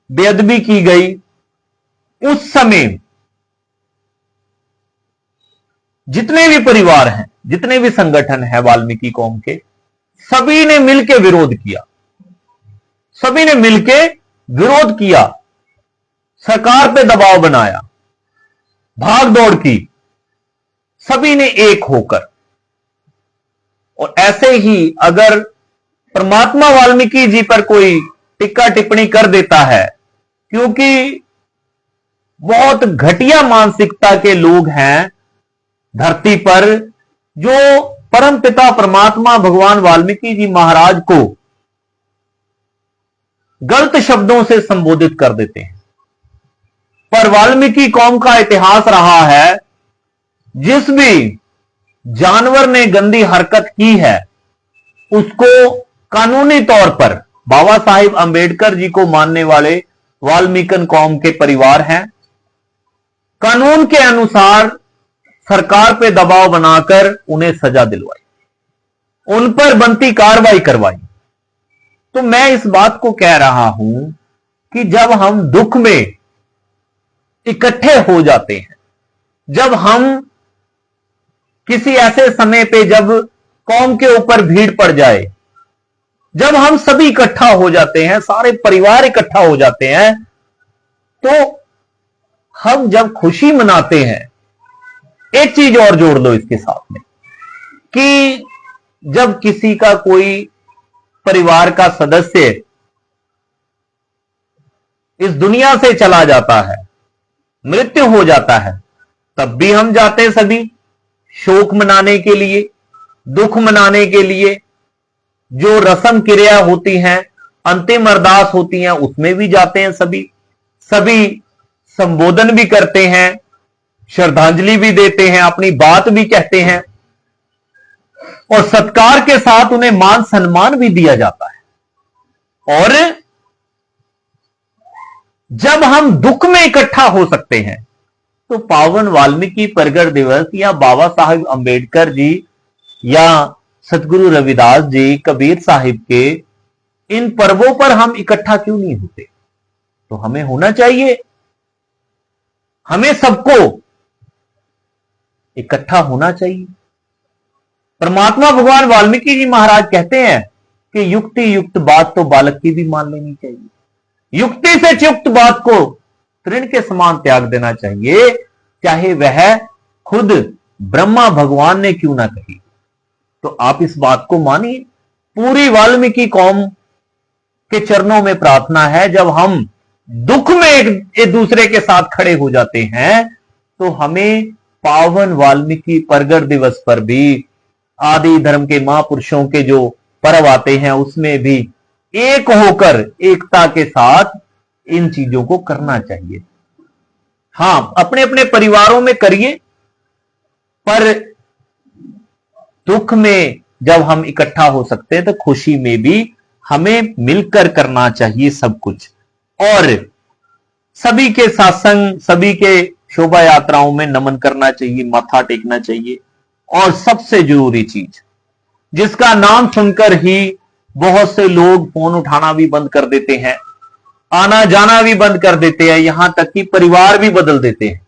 बेअदबी की गई। उस समय जितने भी परिवार हैं, जितने भी संगठन हैं वाल्मीकि कौम के, सभी ने मिलकर विरोध किया। सभी ने मिलकर विरोध किया, सरकार पे दबाव बनाया, भाग दौड़ की, सभी ने एक होकर। और ऐसे ही अगर परमात्मा वाल्मीकि जी पर कोई टिक्का टिप्पणी कर देता है, क्योंकि बहुत घटिया मानसिकता के लोग हैं धरती पर, जो परम पिता परमात्मा भगवान वाल्मीकि जी महाराज को गलत शब्दों से संबोधित कर देते हैं। पर वाल्मीकि कौम का इतिहास रहा है, जिस भी जानवर ने गंदी हरकत की है उसको कानूनी तौर पर, बाबा साहिब अंबेडकर जी को मानने वाले वाल्मीकन कौम के परिवार हैं, कानून के अनुसार सरकार पे दबाव बनाकर उन्हें सजा दिलवाई, उन पर बनती कार्रवाई करवाई। तो मैं इस बात को कह रहा हूं कि जब हम दुख में इकट्ठे हो जाते हैं, जब हम किसी ऐसे समय पे, जब कौम के ऊपर भीड़ पड़ जाए, जब हम सभी इकट्ठा हो जाते हैं, सारे परिवार इकट्ठा हो जाते हैं, तो हम जब खुशी मनाते हैं, एक चीज और जोड़ लो इसके साथ में कि जब किसी का कोई परिवार का सदस्य इस दुनिया से चला जाता है, मृत्यु हो जाता है, तब भी हम जाते हैं सभी शोक मनाने के लिए, दुख मनाने के लिए। जो रस्म क्रिया होती हैं, अंतिम अरदास होती हैं, उसमें भी जाते हैं सभी। सभी संबोधन भी करते हैं, श्रद्धांजलि भी देते हैं, अपनी बात भी कहते हैं और सत्कार के साथ उन्हें मान सम्मान भी दिया जाता है। और जब हम दुख में इकट्ठा हो सकते हैं, तो पावन वाल्मीकि प्रगट दिवस या बाबा साहेब अंबेडकर जी या सतगुरु रविदास जी, कबीर साहिब के इन पर्वों पर हम इकट्ठा क्यों नहीं होते? तो हमें होना चाहिए, हमें सबको इकट्ठा होना चाहिए। परमात्मा भगवान वाल्मीकि जी महाराज कहते हैं कि युक्ति युक्त बात तो बालक की भी मान लेनी चाहिए, युक्ति से युक्त बात को तृण के समान त्याग देना चाहिए, चाहे वह खुद ब्रह्मा भगवान ने क्यों ना कही। तो आप इस बात को मानिए। पूरी वाल्मीकि कौम के चरणों में प्रार्थना है, जब हम दुख में एक दूसरे के साथ खड़े हो जाते हैं, तो हमें पावन वाल्मीकि प्रगट दिवस पर भी आदि धर्म के महापुरुषों के जो पर्व आते हैं, उसमें भी एक होकर एकता के साथ इन चीजों को करना चाहिए। हां, अपने अपने परिवारों में करिए, पर दुख में जब हम इकट्ठा हो सकते हैं, तो खुशी में भी हमें मिलकर करना चाहिए सब कुछ। और सभी के सत्संग, सभी के शोभा यात्राओं में नमन करना चाहिए, माथा टेकना चाहिए। और सबसे जरूरी चीज, जिसका नाम सुनकर ही बहुत से लोग फोन उठाना भी बंद कर देते हैं, आना जाना भी बंद कर देते हैं, यहां तक कि परिवार भी बदल देते हैं,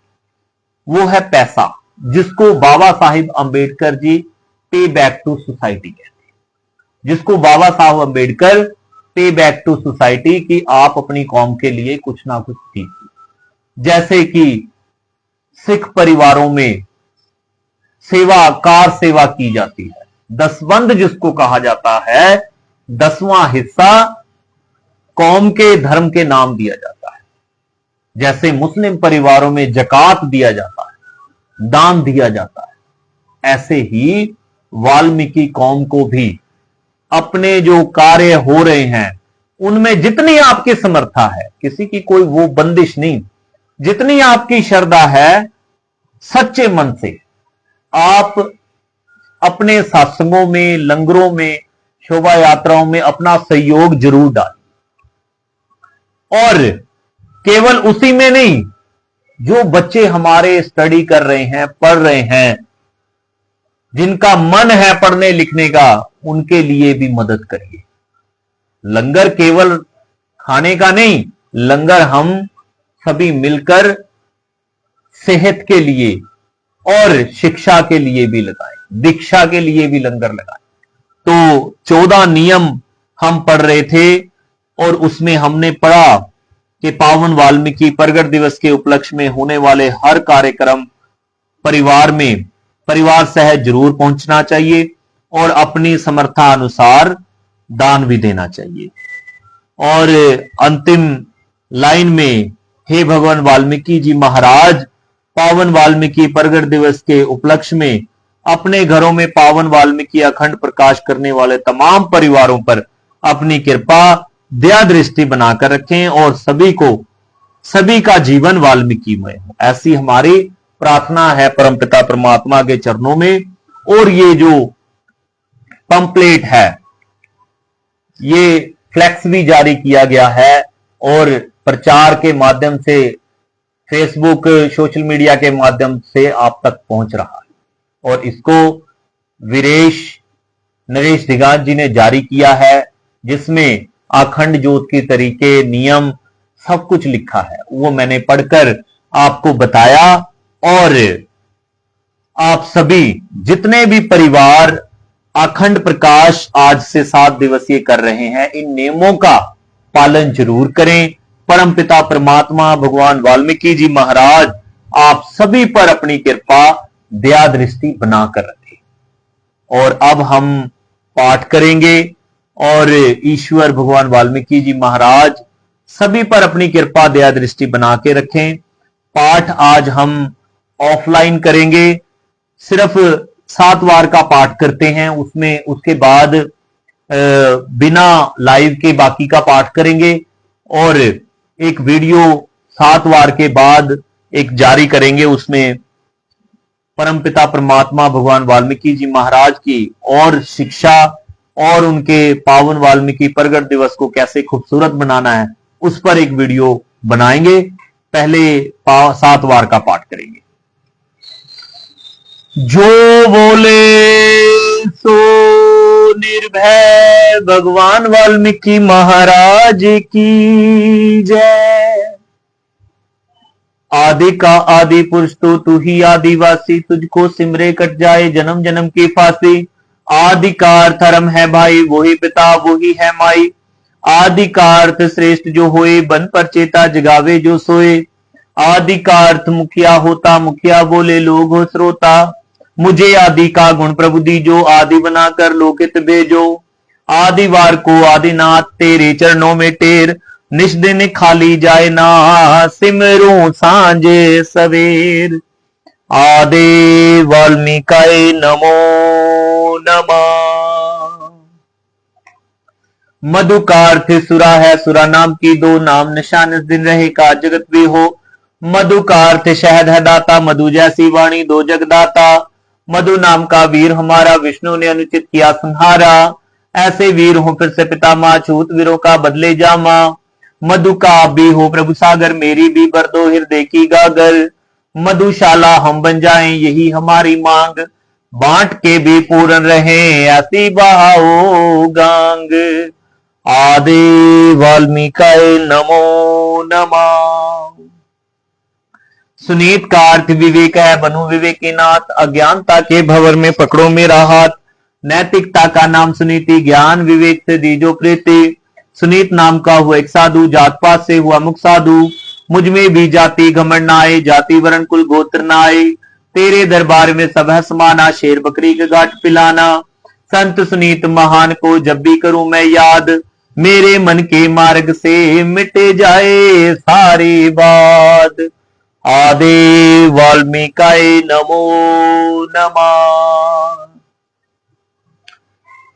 वो है पैसा, जिसको बाबा साहिब अंबेडकर जी पे बैक टू सोसाइटी कहते हैं। जिसको बाबा साहब अंबेडकर पे बैक टू सोसाइटी की आप अपनी कौम के लिए कुछ ना कुछ कीजिए। जैसे कि सिख परिवारों में सेवा, कार सेवा की जाती है, दसबंध जिसको कहा जाता है, 10वां हिस्सा कौम के धर्म के नाम दिया जाता है। जैसे मुस्लिम परिवारों में जकात दिया जाता है, दान दिया जाता है, ऐसे ही वाल्मीकि कौम को भी अपने जो कार्य हो रहे हैं, उनमें जितनी आपकी समर्था है, किसी की कोई वो बंदिश नहीं, जितनी आपकी श्रद्धा है, सच्चे मन से आप अपने सत्संगों में, लंगरों में, शोभा यात्राओं में अपना सहयोग जरूर डालें। और केवल उसी में नहीं, जो बच्चे हमारे स्टडी कर रहे हैं, पढ़ रहे हैं, जिनका मन है पढ़ने लिखने का, उनके लिए भी मदद करिए। लंगर केवल खाने का नहीं, लंगर हम सभी मिलकर सेहत के लिए और शिक्षा के लिए भी लगाएं, दीक्षा के लिए भी लंगर लगाएं। तो 14 नियम हम पढ़ रहे थे और उसमें हमने पढ़ा कि पावन वाल्मीकि प्रगट दिवस के उपलक्ष्य में होने वाले हर कार्यक्रम परिवार सहज जरूर पहुंचना चाहिए और अपनी समर्था अनुसार दान भी देना चाहिए। और अंतिम लाइन में, हे भगवान वाल्मीकि जी महाराज, पावन वाल्मीकि प्रगट दिवस के उपलक्ष्य में अपने घरों में पावन वाल्मीकि अखंड प्रकाश करने वाले तमाम परिवारों पर अपनी कृपा दया दृष्टि बनाकर रखें और सभी का जीवन वाल्मीकिमय हो। ऐसी हमारी प्रार्थना है परमपिता परमात्मा के चरणों में। और ये जो पंपलेट है, ये फ्लैक्स भी जारी किया गया है और प्रचार के माध्यम से, फेसबुक, सोशल मीडिया के माध्यम से आप तक पहुंच रहा है। और इसको नरेश दिगांत जी ने जारी किया है, जिसमें अखंड ज्योत के तरीके, नियम, सब कुछ लिखा है। वो मैंने पढ़कर आपको बताया। और आप सभी जितने भी परिवार अखंड प्रकाश आज से 7 दिवसीय कर रहे हैं। इन नियमों का पालन जरूर करें। परमपिता परमात्मा भगवान वाल्मीकि जी महाराज आप सभी पर अपनी कृपा दया दृष्टि बनाकर रखें। और अब हम पाठ करेंगे और ईश्वर भगवान वाल्मीकि जी महाराज सभी पर अपनी कृपा दया दृष्टि बना के रखें। पाठ आज हम ऑफलाइन करेंगे, सिर्फ 7 बार का पाठ करते हैं, उसमें उसके बाद बिना लाइव के बाकी का पाठ करेंगे और एक वीडियो 7 बार के बाद एक जारी करेंगे। उसमें परमपिता परमात्मा भगवान वाल्मीकि जी महाराज की और शिक्षा और उनके पावन वाल्मीकि प्रगट दिवस को कैसे खूबसूरत बनाना है उस पर एक वीडियो बनाएंगे। पहले 7 बार का पाठ करेंगे। जो बोले सो निर्भय भगवान वाल्मीकि महाराज की जय। आदि का आदि पुरुष तो तू ही आदिवासी, तुझको सिमरे कट जाए जन्म जन्म की फांसी। आदि का अर्थ धर्म है भाई, वही पिता वही है माई। आदि का अर्थ श्रेष्ठ जो होए, बन पर चेता जगावे जो सोए। आदि का अर्थ मुखिया होता, मुखिया बोले लोग हो श्रोता। मुझे आदि का गुण प्रभु दीजो, आदि बनाकर लोकित भेजो। आदिवार को आदिनाथ, तेरे चरणों में टेर, निज दिन खाली जाए ना, सिमरू सांझे सवेर। आदि वाल्मीकाय नमो नमः। मधु का अर्थ सुरा है, सुरा नाम की 2 नाम, निशान इस दिन रहे का जगत भी हो। मधु का अर्थ शहद है दाता, मधु जैसी वाणी 2 जगदाता। मधु नाम का वीर हमारा, विष्णु ने अनुचित किया संहारा। ऐसे वीर हो फिर से पिता माँ, छूत वीरों का बदले जामा। मधु का आप भी हो प्रभु सागर, मेरी भी भर दो हृदय की गागर। मधुशाला हम बन जाएं यही हमारी मांग, बांट के भी पूर्ण रहे ऐसी बहाओ गांग। आदि वाल्मीकाय नमो नमः। सुनीत का अर्थ विवेक है, बनु विवेकी नाथ, अज्ञानता के भंवर में पकड़ो मेरा हाथ। नैतिकता का नाम सुनीति, ज्ञान विवेक से दीजो प्रीति। सुनीत नाम का हुआ एक साधु, जात पात से हुआ मुख साधु। मुझ में भी जाति घमंड न आए, जाति वर्ण कुल गोत्र न आए। तेरे दरबार में सब है समाना, शेर बकरी के घाट पिलाना। संत सुनीत महान को जब भी करूं मैं याद, मेरे मन के मार्ग से मिटे जाए सारी बात। आदि वाल्मीकाय नमो नमः।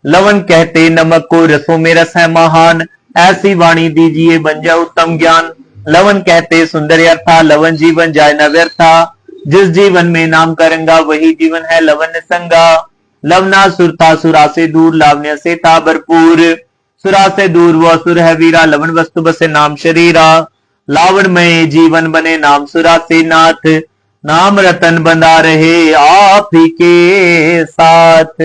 लवण कहते नमक को, रसों में रस है महान, ऐसी वाणी दीजिए बन जाए उत्तम ज्ञान। लवण कहते सुंदर अर्था, लवण जीवन जाए न व्यर्था। जिस जीवन में नाम करेंगा वही जीवन है लवण निसंगा। लवना सुर था सुरा से दूर, लावण्य से था भरपूर। सुरा से दूर वो असुर है वीरा, लवण वस्तु बसे नाम शरीरा। लावण में जीवन बने नाम सुरा से नाथ, नाम रतन बंधा रहे आप ही के साथ।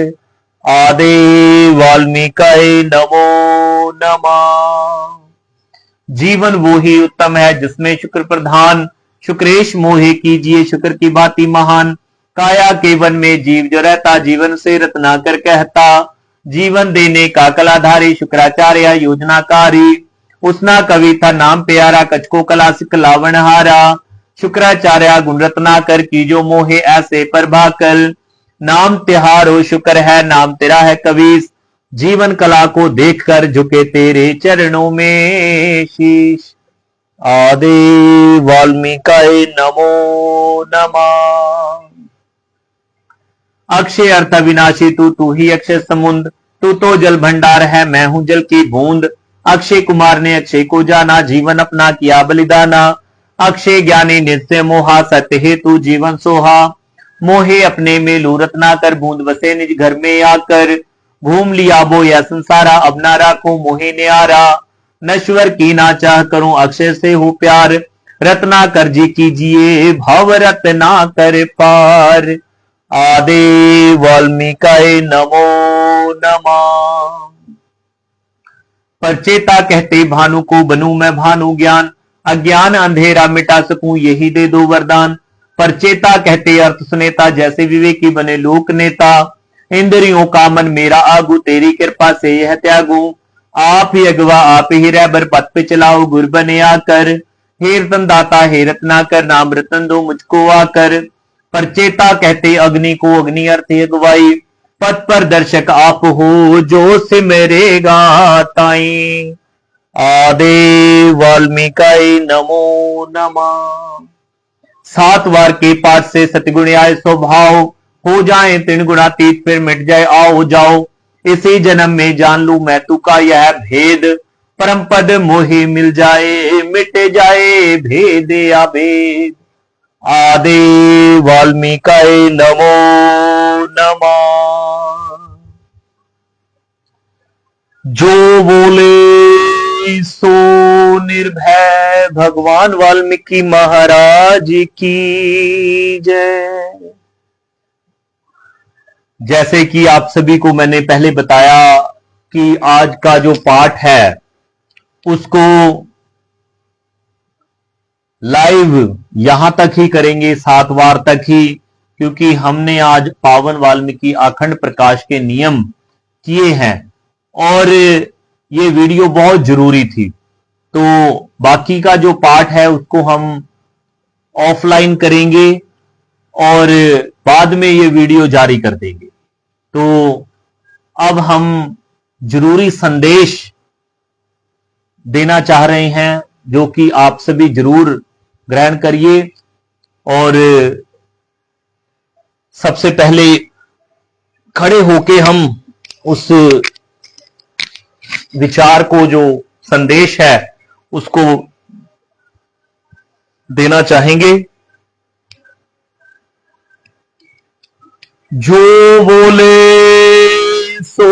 आदि वाल्मीकाय नमो नमः। जीवन वो ही उत्तम है जिसमें शुक्र प्रधान, शुक्रेश मोहे कीजिए शुक्र की भांति महान। काया के वन में जीव जो रहता, जीवन से रत्ना कर कहता। जीवन देने का कलाधारी, शुक्राचार्य योजनाकारी। उसना कवि था नाम प्यारा, कचको कला सिख लावण हारा। शुक्राचार्य गुण रत्ना कर कीजो मोहे ऐसे पर भाकर। नाम तिहारो शुक्र है, नाम तेरा है कवीस। जीवन कला को देखकर झुके तेरे चरणों में शीश। आदि वाल्मीकाय नमो नमः। अक्षय अर्थ अविनाशी तू, तू ही अक्षय समुद्र। तू तो जल भंडार है, मैं हूं जल की बूंद। अक्षय कुमार ने अक्षय को जाना, जीवन अपना किया बलिदाना। अक्षय ज्ञानी नित्य मोहा, सत्य हेतु जीवन सोहा। मोहे अपने में लू रत्ना कर, बूंद बसे निज घर में आकर। घूम लिया वो यह संसारा, अब ना राखो मोहे न्यारा। नश्वर की ना चाह करूं, अक्षय से हो प्यार। रत्ना कर जी कीजिए, भाव रत्ना कर पार। आदि वाल्मीकाय नमो नमः। परचेता कहते भानु को, बनूं मैं भानु ज्ञान। अज्ञान अंधेरा मिटा सकूं, यही दे दो वरदान। परचेता कहते अर्थ सुनेता, जैसे विवेकी बने लोक नेता। इंद्रियों का मन मेरा आगू, तेरी कृपा से यह त्यागू। आप ही अगवा आप ही रहबर, पथ पे चलाओ गुर बने आकर। हे रतन दाता हे रत्नाकर, नाम रतन दो मुझको आकर। परचेता कहते अग्नि को, अग्नि अर्थ अगवाई। पथ पर दर्शक आप हो, जो सिमरेगा ताई। आदि वाल्मीकि नमो नमः। 7 बार के पाठ से सतगुण आए स्वभाव, हो जाए 3 गुणातीत, फिर मिट जाए आओ जाओ। इसी जन्म में जान लू मैं तू का यह भेद, परम पद मोहि मिल जाए, मिट जाए भेद अभेद। आदि वाल्मीकि नमो नमः। जो बोले सो निर्भय, भगवान वाल्मीकि महाराज की जय। जैसे कि आप सभी को मैंने पहले बताया कि आज का जो पाठ है उसको लाइव यहां तक ही करेंगे, 7 बार तक ही, क्योंकि हमने आज पावन वाल्मीकि अखंड प्रकाश के नियम किए हैं और ये वीडियो बहुत जरूरी थी। तो बाकी का जो पाठ है उसको हम ऑफलाइन करेंगे और बाद में ये वीडियो जारी कर देंगे। तो अब हम जरूरी संदेश देना चाह रहे हैं, जो कि आप सभी जरूर ग्रहण करिए। और सबसे पहले खड़े होके हम उस विचार को, जो संदेश है, उसको देना चाहेंगे। जो बोले सो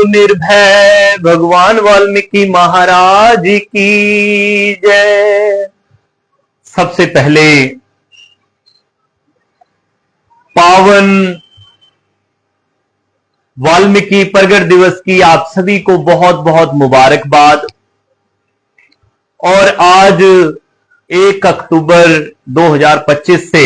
निर्भय, भगवान वाल्मीकि महाराज की जय। सबसे पहले पावन वाल्मीकि प्रगट दिवस की आप सभी को बहुत बहुत मुबारकबाद। और आज 1 अक्टूबर 2025 से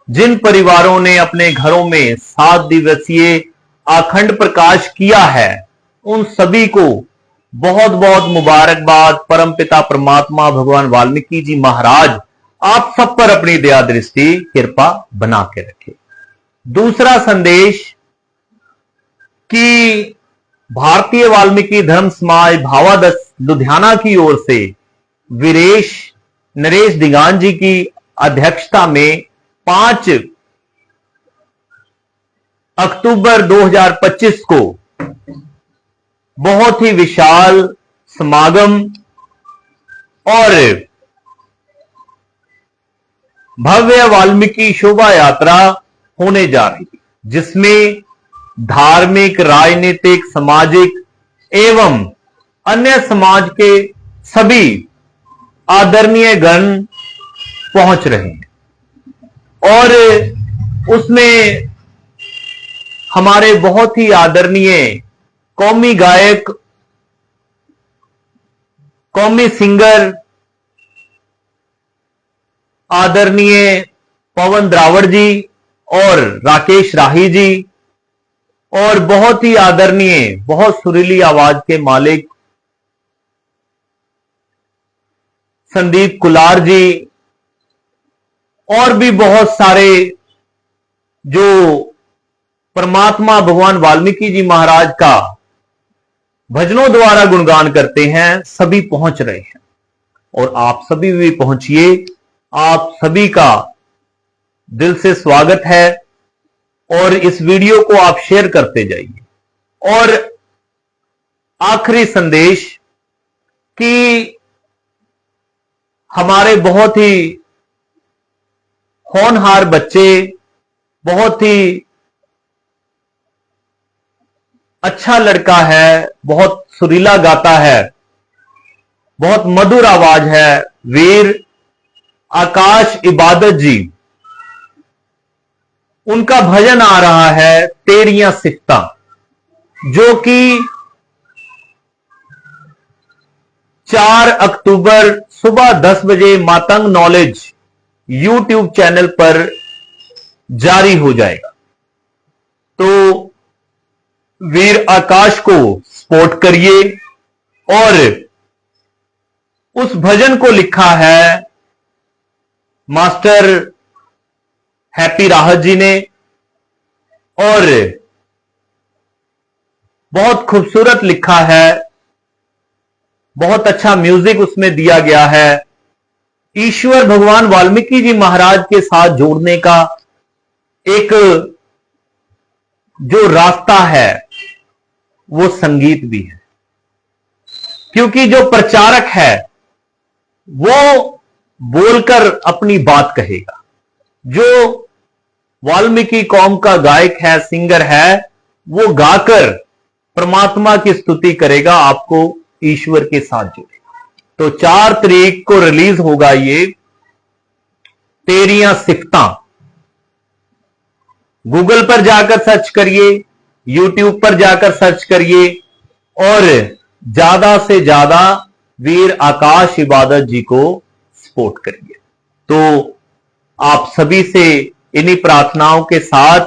जिन परिवारों ने अपने घरों में 7 दिवसीय अखंड प्रकाश किया है, उन सभी को बहुत बहुत मुबारकबाद। परमपिता परमात्मा भगवान वाल्मीकि जी महाराज आप सब पर अपनी दया दृष्टि कृपा बना के रखे। दूसरा संदेश कि भारतीय वाल्मीकि धर्म समाज भावादस लुधियाना की ओर से वीरेश नरेश दिगान जी की अध्यक्षता में 5 अक्टूबर 2025 को बहुत ही विशाल समागम और भव्य वाल्मीकि शोभा यात्रा होने जा रही है, जिसमें धार्मिक, राजनीतिक, सामाजिक एवं अन्य समाज के सभी आदरणीय गण पहुंच रहे हैं। और उसमें हमारे बहुत ही आदरणीय कौमी गायक, कौमी सिंगर आदरणीय पवन द्रावड़ जी और राकेश राही जी, और बहुत ही आदरणीय, बहुत सुरीली आवाज के मालिक संदीप कुलार जी, और भी बहुत सारे जो परमात्मा भगवान वाल्मीकि जी महाराज का भजनों द्वारा गुणगान करते हैं, सभी पहुंच रहे हैं। और आप सभी भी पहुंचिए। आप सभी का दिल से स्वागत है और इस वीडियो को आप शेयर करते जाइए। और आखिरी संदेश कि हमारे बहुत ही होनहार बच्चे, बहुत ही अच्छा लड़का है, बहुत सुरीला गाता है, बहुत मधुर आवाज है, वीर आकाश इबादत जी, उनका भजन आ रहा है तेरियां सिफ्ता, जो कि 4 अक्टूबर सुबह 10 बजे मातंग नॉलेज यूट्यूब चैनल पर जारी हो जाएगा। तो वीर आकाश को सपोर्ट करिए। और उस भजन को लिखा है मास्टर हैप्पी राहत जी ने, और बहुत खूबसूरत लिखा है, बहुत अच्छा म्यूजिक उसमें दिया गया है। ईश्वर भगवान वाल्मीकि जी महाराज के साथ जोड़ने का एक जो रास्ता है वो संगीत भी है, क्योंकि जो प्रचारक है वो बोलकर अपनी बात कहेगा, जो वाल्मीकि कौम का गायक है, सिंगर है, वो गाकर परमात्मा की स्तुति करेगा, आपको ईश्वर के साथ जोड़ेगा। तो 4 तारीख को रिलीज होगा ये तेरियां सिफतां। गूगल पर जाकर सर्च करिए, यूट्यूब पर जाकर सर्च करिए, और ज्यादा से ज्यादा वीर आकाश इबादत जी को सपोर्ट करिए। तो आप सभी से इन्हीं प्रार्थनाओं के साथ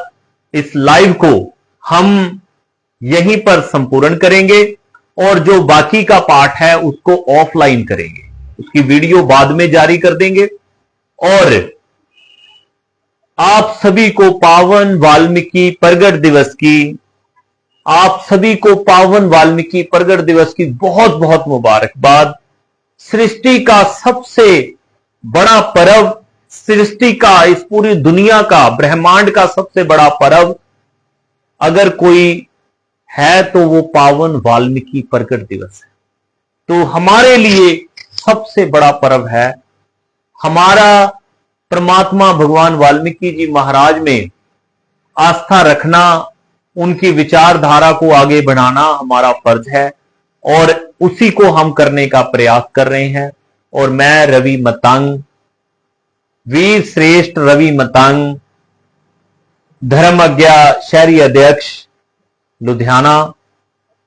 इस लाइव को हम यहीं पर संपूर्ण करेंगे, और जो बाकी का पार्ट है उसको ऑफलाइन करेंगे, उसकी वीडियो बाद में जारी कर देंगे। और आप सभी को पावन वाल्मीकि प्रगट दिवस की, आप सभी को पावन वाल्मीकि प्रगट दिवस की बहुत बहुत मुबारकबाद। सृष्टि का सबसे बड़ा पर्व, सृष्टि का, इस पूरी दुनिया का, ब्रह्मांड का सबसे बड़ा पर्व अगर कोई है तो वो पावन वाल्मीकि प्रगट दिवस है। तो हमारे लिए सबसे बड़ा पर्व है। हमारा परमात्मा भगवान वाल्मीकि जी महाराज में आस्था रखना, उनकी विचारधारा को आगे बढ़ाना हमारा फर्ज है, और उसी को हम करने का प्रयास कर रहे हैं। और मैं रवि मतंग, वीर श्रेष्ठ रवि मतंग, धर्मज्ञ शहरी अध्यक्ष लुधियाना,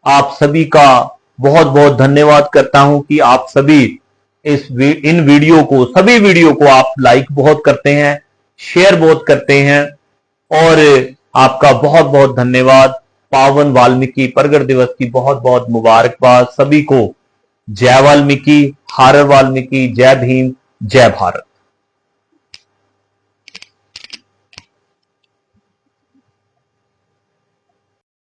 आप सभी का बहुत बहुत धन्यवाद करता हूं कि आप सभी इन वीडियो को, सभी वीडियो को आप लाइक बहुत करते हैं, शेयर बहुत करते हैं, और आपका बहुत बहुत धन्यवाद। पावन वाल्मीकि प्रगट दिवस की बहुत बहुत मुबारकबाद सभी को। जय वाल्मीकि, हर वाल्मीकि, जय भीम, जय भारत।